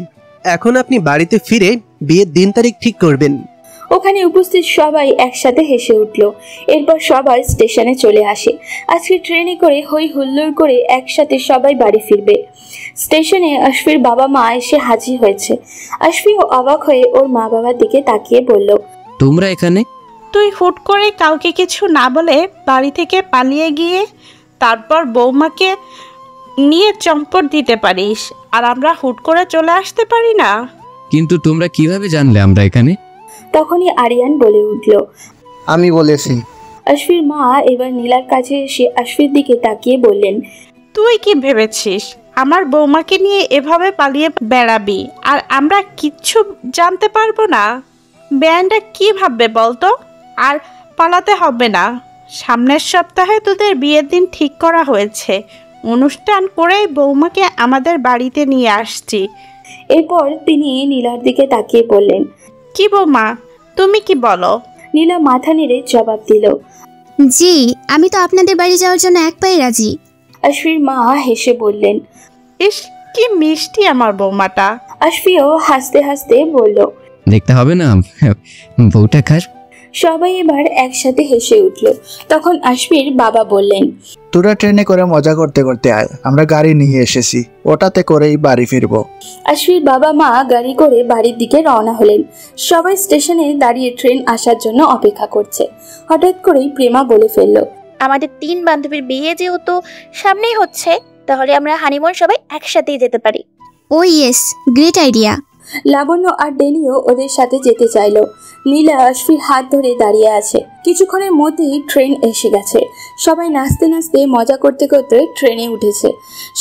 এখন আপনি বাড়িতে ফিরে বিয়ের দিন তারিখ ঠিক করবেন। ওখানে উপস্থিত সবাই একসাথে হেসে উঠল। এরপর সবাই স্টেশনে চলে আসে। আজকে ট্রেনে করে হই হুল্লোড় করে একসাথে সবাই বাড়ি ফিরবে। স্টেশনে আশফির বাবা মা এসে হাজির হয়েছে। আশফিও অবাক হয়ে ওর মা বাবার দিকে তাকিয়ে বলল, তোমরা এখানে? তুই হুট করে কাউকে কিছু না বলে বাড়ি থেকে পালিয়ে গিয়ে তারপর বৌমাকে নিয়ে চম্পট দিতে পারিস, আর আমরা হুট করে চলে আসতে পারি না? কিন্তু তোমরা কিভাবে জানলে আমরা এখানে? তখনই আরিয়ান বলে উঠল, আমি বলেছি। আশফির মা এবার নীলার কাছে এসে আশফির দিকে তাকিয়ে বললেন, তুই কি ভেবেছিস আমার বৌমাকে নিয়ে এভাবে পালিয়ে বেড়াবি আর আমরা কিচ্ছু জানতে পারবো না? ব্যান্ডটা কি ভাববে বলতো? আর পালাতে হবে না, সামনের সপ্তাহে তোদের বিয়ের দিন ঠিক করা হয়েছে, অনুষ্ঠান করেই বৌমাকে আমাদের বাড়িতে নিয়ে আসছি। এরপর তিনি নীলার দিকে তাকিয়ে বললেন, কি বৌমা তুমি কি বলো? নীলা মাথা নেড়ে জবাব দিল, জি, আমি তো আপনাদের বাড়ি যাওয়ার জন্য এক পায়ে রাজি। আশফির মা হেসে বললেন, ইস কি মিষ্টি আমার বৌমাটা। আশফিও হাসতে হাসতে বলল, দেখতে হবে না বউটা খাস। সবাই এবার একসাথে হেসে উঠল। তখন আশফির বাবা বললেন, তোরা ট্রেনে করে মজা করতে করতে আয়, আমরা গাড়ি নিয়ে এসেছি, ওটাতে করেই বাড়ি ফিরবো। আশফির বাবা মা গাড়ি করে বাড়ির দিকে রওনা হলেন। সবাই স্টেশনে দাঁড়িয়ে ট্রেন আসার জন্য অপেক্ষা করছে। হঠাৎ করেই প্রেমা বলে ফেলল, আমাদের 3 বান্ধবীর বিয়ে যেহেতু সামনেই হচ্ছে, তাহলে আমরা হানিমুন সবাই একসাথেই যেতে পারি। ও ইয়েস, গ্রেট আইডিয়া। লাবণ্য আর ডেনিও ওদের সাথে যেতে চাইলো। নীলা আশফির হাত ধরে দাঁড়িয়ে আছে। কিছুক্ষণের মধ্যেই ট্রেন এসে গেছে। সবাই নাচতে নাচতে মজা করতে করতে ট্রেনে উঠেছে।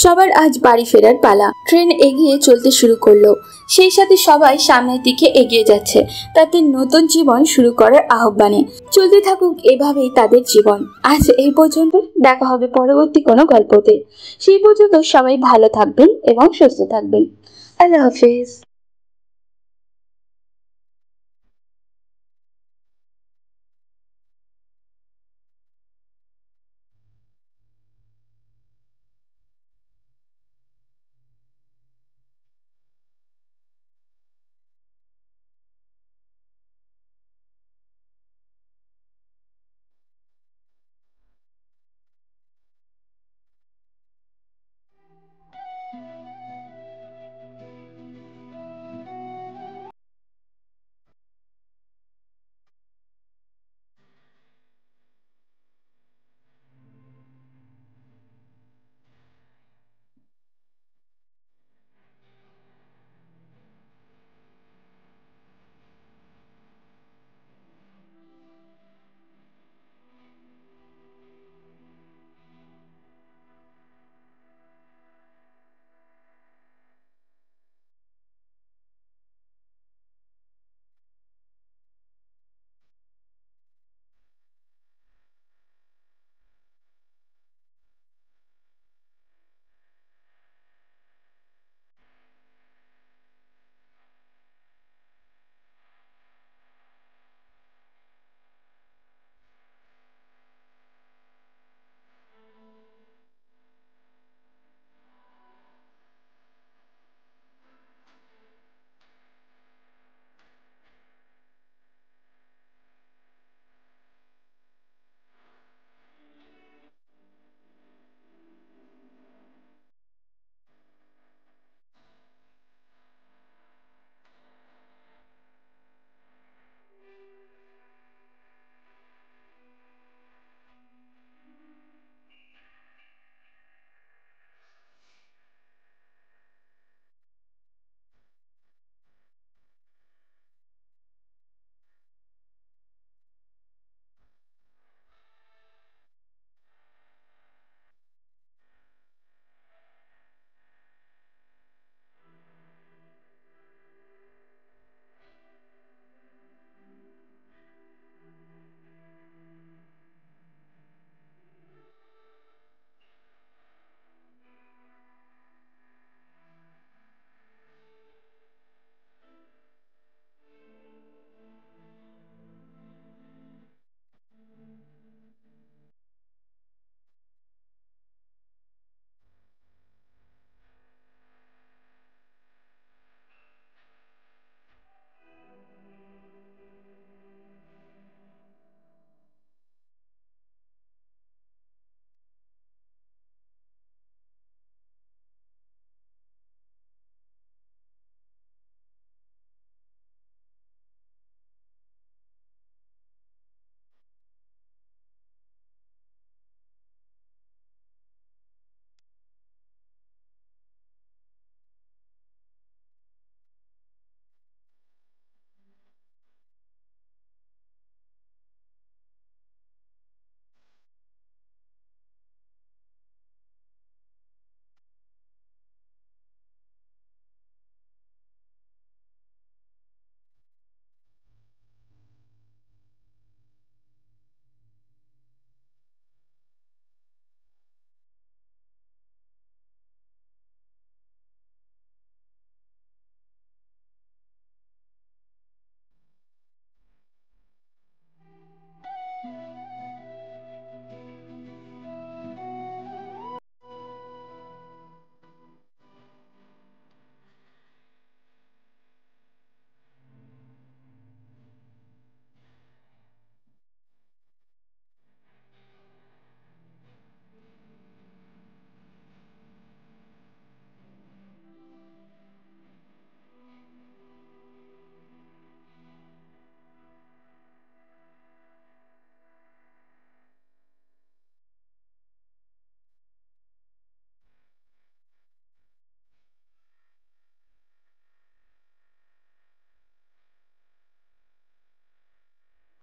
সবার আজ বাড়ি ফেরার পালা। ট্রেন এগিয়ে চলতে শুরু করলো। সেই সাথে সবাই সামনের দিকে এগিয়ে যাচ্ছে তাদের নতুন জীবন শুরু করার আহ্বানে। চলতে থাকুক এভাবেই তাদের জীবন। আজ এই পর্যন্ত, দেখা হবে পরবর্তী কোনো গল্পতে। সেই পর্যন্ত সবাই ভালো থাকবেন এবং সুস্থ থাকবেন। আল্লাহ হাফিজ।